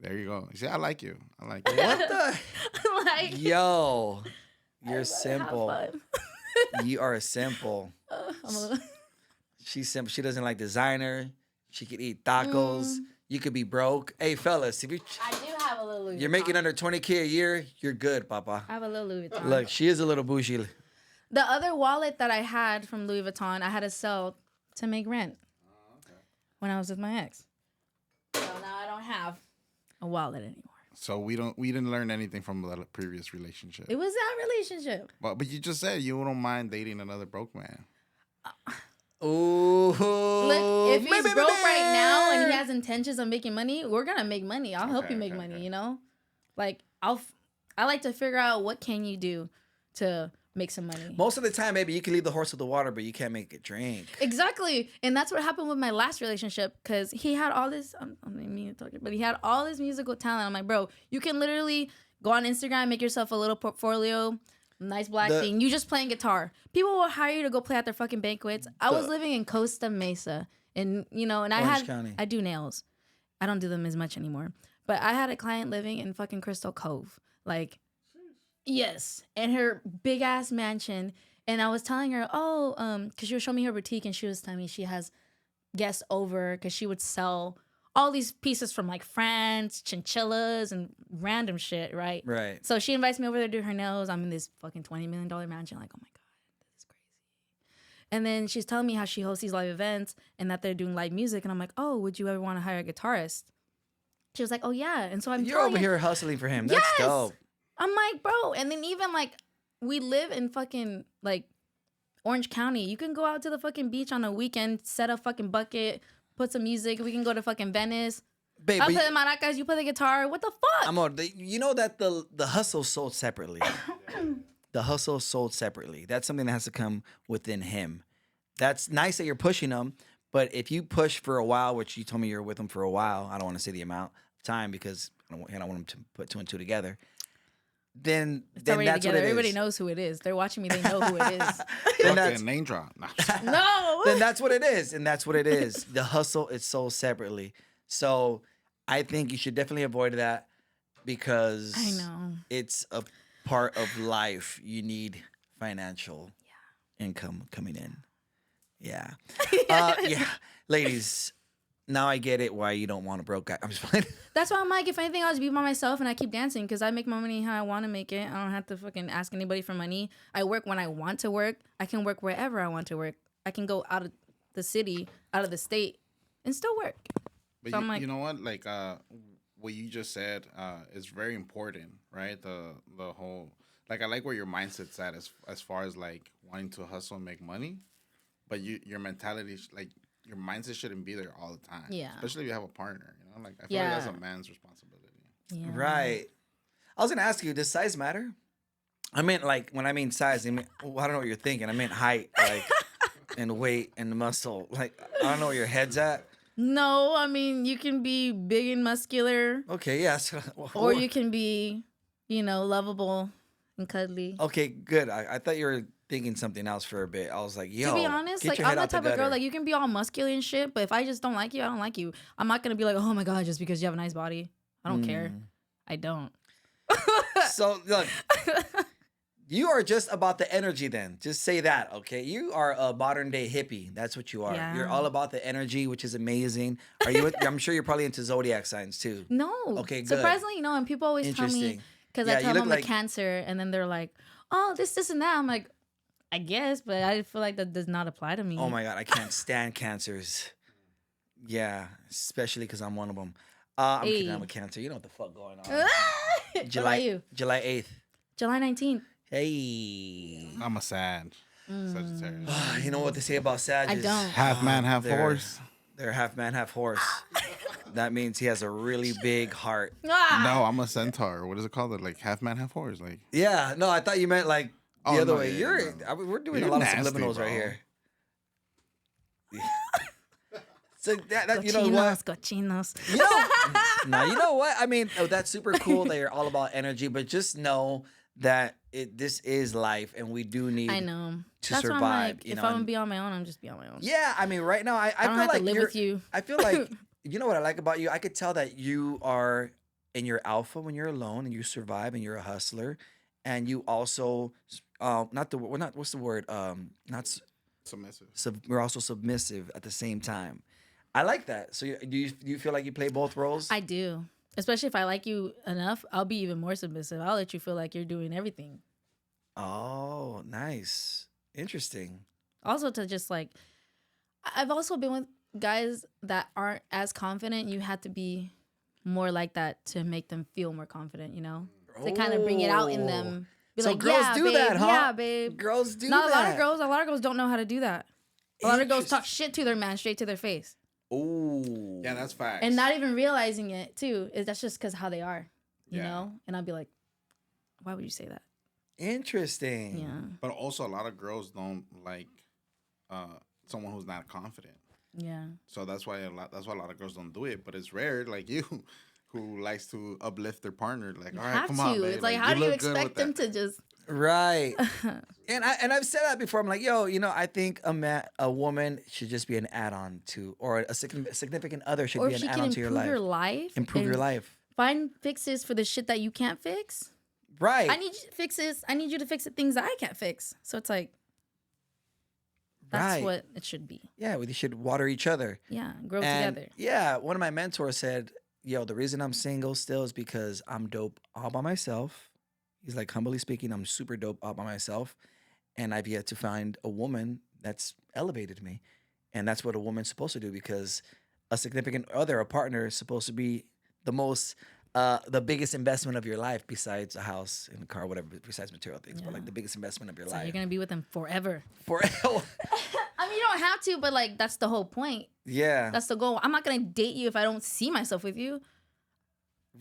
D: There you go. See, I like you. I like you.
B: What the?
C: Like,
B: Yo, you're
C: have
B: simple.
C: fun.
B: You are simple.
C: I'm a little-
B: She's simple. She doesn't like designer. She could eat tacos. You could be broke. Hey, fellas, if
C: I do have a little Louis
B: you're
C: Vuitton.
B: making under 20K a year, you're good, Papa.
C: I have a little Louis Vuitton.
B: Look, she is a little bougie.
C: The other wallet that I had from Louis Vuitton, I had to sell to make rent when I was with my ex. So now I don't have a wallet anymore.
D: So we didn't learn anything from the previous relationship.
C: It was that relationship.
D: But you just said you don't mind dating another broke man.
B: Ooh.
C: Look, if he's broke right now and he has intentions of making money, we're gonna make money. I'll help you make money. You know, like I like to figure out what can you do to make some money.
B: Most of the time, maybe you can leave the horse with the water, but you can't make it drink.
C: Exactly, and that's what happened with my last relationship because he had all this. I didn't mean to talk, but he had all this musical talent. I'm like, bro, you can literally go on Instagram, make yourself a little portfolio. Nice black thing. You just playing guitar. People will hire you to go play at their fucking banquets. I was living in Costa Mesa, and and
B: Orange County.
C: I do nails. I don't do them as much anymore. But I had a client living in fucking Crystal Cove, like, yes, in her big ass mansion. And I was telling her, because she was showing me her boutique, and she was telling me she has guests over because she would sell all these pieces from like France, chinchillas, and random shit, right?
B: Right.
C: So she invites me over there to do her nails. I'm in this fucking $20 million mansion. Like, oh my God, this is crazy. And then she's telling me how she hosts these live events and that they're doing live music. And I'm like, oh, would you ever want to hire a guitarist? She was like, oh yeah. And so I'm
B: You're
C: telling
B: over
C: her-
B: here hustling for him. That's
C: Yes!
B: dope.
C: I'm like, bro. And then even like, we live in fucking like Orange County. You can go out to the fucking beach on a weekend, set a fucking bucket, put some music. We can go to fucking Venice.
B: Babe,
C: I'll
B: but
C: play the maracas. You play the guitar. What the fuck?
B: you know that the hustle sold separately. The hustle sold separately. That's something that has to come within him. That's nice that you're pushing him, but if you push for a while, which you told me you're with him for a while, I don't want to say the amount of time because I don't want him to put 2 and 2 together. Then
C: Already
B: that's
C: together.
B: what it is.
C: Everybody knows who it is. They're watching me. They know who it is.
B: Then that's,
D: Fucking name drop. Nah.
C: No.
B: then that's what it is, and that's what it is. The hustle is sold separately. So I think you should definitely avoid that because
C: I know.
B: it's a part of life. You need financial income coming in. Yeah. Yeah. Ladies, now I get it why you don't want a broke guy. I'm just playing.
C: That's why I'm like, if anything, I'll just be by myself and I keep dancing because I make my money how I want to make it. I don't have to fucking ask anybody for money. I work when I want to work. I can work wherever I want to work. I can go out of the city, out of the state, and still work.
D: But
C: So I'm like,
D: you know what? Like what you just said is very important, right? The whole like I like where your mindset's at as far as like wanting to hustle and make money, but your mentality like your mindset shouldn't be there all the time.
C: Yeah.
D: Especially if you have a partner. You know, like I feel like that's
C: Yeah.
D: a man's responsibility.
C: yeah.
B: Right. I was gonna ask you, does size matter? I meant like when I mean size, I mean well, I don't know what you're thinking. I meant height, like and weight and muscle. Like I don't know where your head's at.
C: No, I mean you can be big and muscular,
B: Okay, yes.
C: or you can be, lovable and cuddly.
B: Okay, good. I thought you were thinking something else for a bit. I was like, yo,
C: To be honest,
B: get
C: like
B: your
C: I'm
B: head
C: the
B: out the
C: type of girl
B: gutter.
C: like you can be all muscular and shit, but if I just don't like you, I don't like you. I'm not gonna be like, oh my god, just because you have a nice body. I don't care. I don't.
B: So look, you are just about the energy. Then just say that, okay? You are a modern day hippie. That's what you are.
C: Yeah.
B: You're all about the energy, which is amazing. Are you? I'm sure you're probably into zodiac signs too.
C: No.
B: Okay, good.
C: Surprisingly, no. And people always tell me
B: Interesting.
C: because
B: Yeah,
C: I
B: you
C: tell
B: look
C: them
B: like-
C: the Cancer, and then they're like, oh, this, and that. I'm like, I guess, but I feel like that does not apply to me.
B: Oh my god, I can't stand cancers. Yeah, especially because I'm one of them. I'm kidding. I'm a cancer. You know what the fuck going on?
C: What about you?
B: July 8th.
C: July 19th.
B: Hey.
D: I'm a sad Sagittarius.
B: You know what they say about Sag?
C: I don't.
D: Half man, half
B: they're-
D: horse.
B: They're half man, half horse. That means he has a really big heart.
C: Ah!
D: No, I'm a centaur. What is it called? Like half man, half horse. Like
B: Yeah, no, I thought you meant like the
D: Oh,
B: other
D: no,
B: way.
D: yeah,
B: You're
D: no.
B: we're doing
D: You're
B: a lot
D: nasty,
B: of subliminals
D: bro.
B: right here. So that you know what?
C: Cochinos.
B: You know, no, you know what? I mean, that's super cool that you're all about energy, but just know that this is life, and we do need.
C: I know.
B: To
C: That's
B: survive,
C: why I'm like,
B: you
C: if
B: know,
C: I'm gonna
B: and-
C: be on my own, I'm just be on my own.
B: Yeah, I mean, right now I
C: I don't
B: feel
C: have
B: like
C: to live
B: you're.
C: with you.
B: I feel like you know what I like about you. I could tell that you are in your alpha when you're alone and you survive and you're a hustler, and you also not the well, not what's the word not
D: submissive.
B: we're also submissive at the same time. I like that. So do you feel like you play both roles?
C: I do. Especially if I like you enough, I'll be even more submissive. I'll let you feel like you're doing everything.
B: Oh, nice, interesting.
C: Also, to just like, I've also been with guys that aren't as confident. You have to be more like that to make them feel more confident, To kind of bring it out in them. Be
B: So
C: like,
B: girls
C: yeah,
B: do
C: babe,
B: that, huh?
C: Yeah, babe.
B: Girls do
C: Not
B: that.
C: a lot of girls don't know how to do that. A lot of girls talk shit to their man straight to their face.
B: Ooh.
D: Yeah, that's facts.
C: And not even realizing it, too. That's just because how they are, you
D: Yeah.
C: know? And I'd be like, why would you say that?
B: Interesting.
C: Yeah.
D: But also, a lot of girls don't like someone who's not confident.
C: Yeah.
D: So that's why a lot of girls don't do it. But it's rare, like you, who likes to uplift their partner. Like, all right,
C: Have
D: come
C: to.
D: on, babe.
C: It's like, how do you
D: look good
C: expect
D: with
C: them
D: that.
C: to just...
B: Right. and I've said that before. I'm like, yo, I think a woman should just be an add-on to, or a significant other should
C: Or
B: be
C: if
B: an
C: she can
B: add-on to your
C: improve
B: life.
C: your life.
B: Improve your
C: and
B: life.
C: Find fixes for the shit that you can't fix.
B: Right.
C: I need fixes. I need you to fix the things that I can't fix. So it's like, that's
B: Right.
C: what it should be.
B: Yeah, we should water each other.
C: Yeah. Grow
B: And
C: together.
B: yeah, one of my mentors said, yo, the reason I'm single still is because I'm dope all by myself. He's like, humbly speaking, I'm super dope all by myself. And I've yet to find a woman that's elevated me. And that's what a woman's supposed to do, because a significant other, a partner, is supposed to be the biggest investment of your life, besides a house and a car, whatever, besides material things, but like the biggest investment of your
C: So
B: life.
C: you're going to be with them forever.
B: For
C: I mean, you don't have to, but like, that's the whole point.
B: yeah,
C: That's the goal. I'm not going to date you if I don't see myself with you.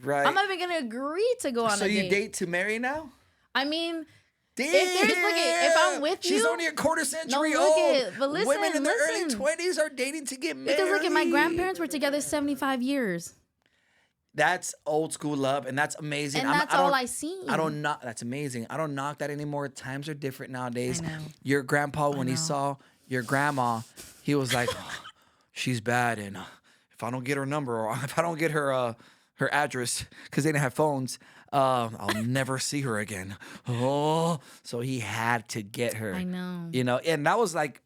B: right.
C: I'm not even going to agree to go on
B: So
C: a
B: you
C: date.
B: date to marry now?
C: I mean,
B: Damn.
C: if I'm with
B: She's
C: you-
B: only a quarter century
C: look
B: old.
C: it, but listen,
B: Women in their early
C: listen.
B: 20s are dating to get married.
C: because look at my grandparents were together 75 years.
B: That's old school love, and that's amazing.
C: And that's all I seen.
B: I don't knock. That's amazing. I don't knock that anymore. Times are different nowadays.
C: I know.
B: Your grandpa, when he
C: know.
B: saw your grandma, he was like, "She's bad, and if I don't get her number, or if I don't get her address, because they didn't have phones, I'll never see her again." Oh, so he had to get her.
C: I know.
B: And that was like,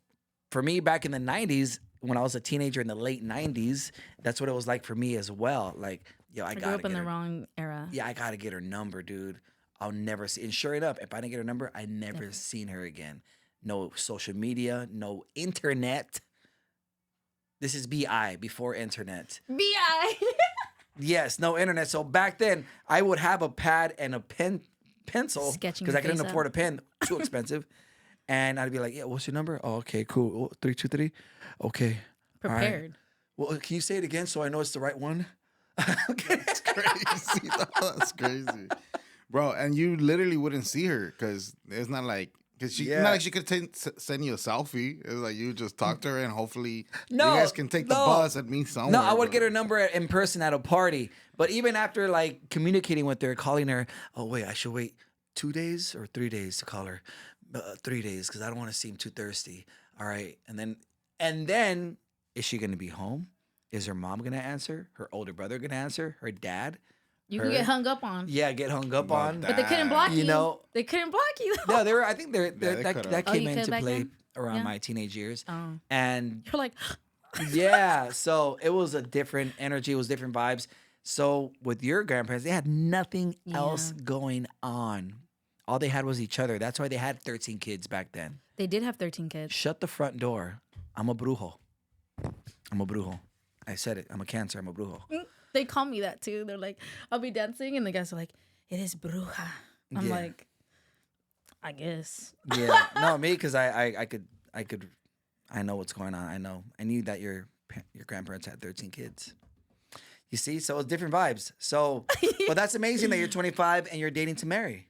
B: for me back in the 90s, when I was a teenager in the late 90s, that's what it was like for me as well. Like, yo, I
C: I grew
B: gotta
C: up in
B: get
C: the
B: her.
C: wrong era.
B: Yeah, I gotta get her number, dude. I'll never see. And sure enough, if I didn't get her number, I never seen her again. no social media, no internet. This is BI, before internet.
C: Bi.
B: Yes, no internet. So back then, I would have a pad and a pencil
C: Sketching
B: because
C: your
B: I couldn't
C: face
B: afford
C: out.
B: a pen, too expensive. And I'd be like, "Yeah, what's your number? Oh, okay, cool. Oh, 323. Okay, all right.
C: Prepared.
B: Well, can you say it again so I know it's the right one?" Okay.
D: That's crazy. That's crazy, bro. And you literally wouldn't see her because it's not like she
B: Yeah.
D: not like she could send you a selfie. It's like you just talk to her and hopefully
B: No,
D: you guys can take the
B: no.
D: bus and meet somewhere.
B: No, I would
D: bro.
B: get her number in person at a party. But even after like communicating with her, calling her, oh wait, I should wait 2 days or 3 days to call her. 3 days because I don't want to seem too thirsty. All right, and then is she gonna be home? Is her mom gonna answer? Her older brother gonna answer? Her dad?
C: You
B: Her-
C: can get hung up on.
B: Yeah, get hung up
D: Love
B: on.
D: that.
C: But they couldn't block you.
B: You know-
C: They couldn't block you.
B: No, they were. I think
D: they
B: that
D: could've.
B: that
C: Oh,
B: came
C: you could
B: into
C: back
B: play
C: then?
B: around
C: Yeah.
B: my teenage years,
C: Oh.
B: and
C: You're like,
B: yeah, so it was a different energy. It was different vibes. So with your grandparents, they had nothing else going on. All they had was each other. That's why they had 13 kids back then.
C: they did have 13 kids.
B: Shut the front door. I'm a brujo. I'm a brujo. I said it. I'm a Cancer. I'm a brujo.
C: They call me that too. They're like, I'll be dancing, and the guys are like, it is bruja. I'm
B: Yeah.
C: like, I guess.
B: Yeah, no, me because I could I know what's going on. I know. I knew that your grandparents had 13 kids. You see, so it's different vibes. So, but that's amazing that you're 25 and you're dating to marry.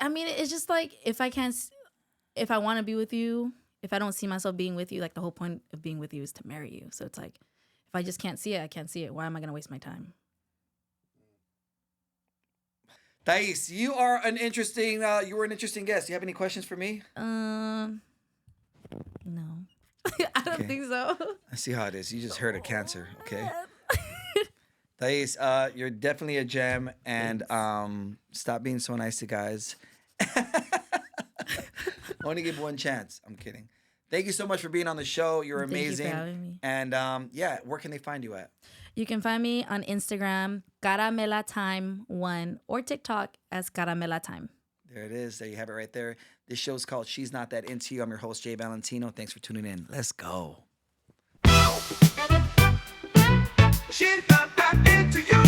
C: I mean, it's just like if I want to be with you, if I don't see myself being with you, like the whole point of being with you is to marry you. So it's like, if I just can't see it, I can't see it. Why am I gonna waste my time?
B: Thais, you are an interesting. You were an interesting guest. Do you have any questions for me?
C: No, I don't
B: Okay.
C: think so.
B: I see how it is. You just heard a Cancer, okay? Thais, you're definitely a gem, and stop being so nice to guys. Only give one chance. I'm kidding. Thank you so much for being on the show. You're
C: Thank you for
B: amazing.
C: having me.
B: And yeah, where can they find you at?
C: You can find me on Instagram, Caramela Time 1, or TikTok as Caramela Time.
B: There it is. There you have it right there. This show's called She's Not That Into You. I'm your host, Jay Valentino. Thanks for tuning in. Let's go.
A: She's not that into you.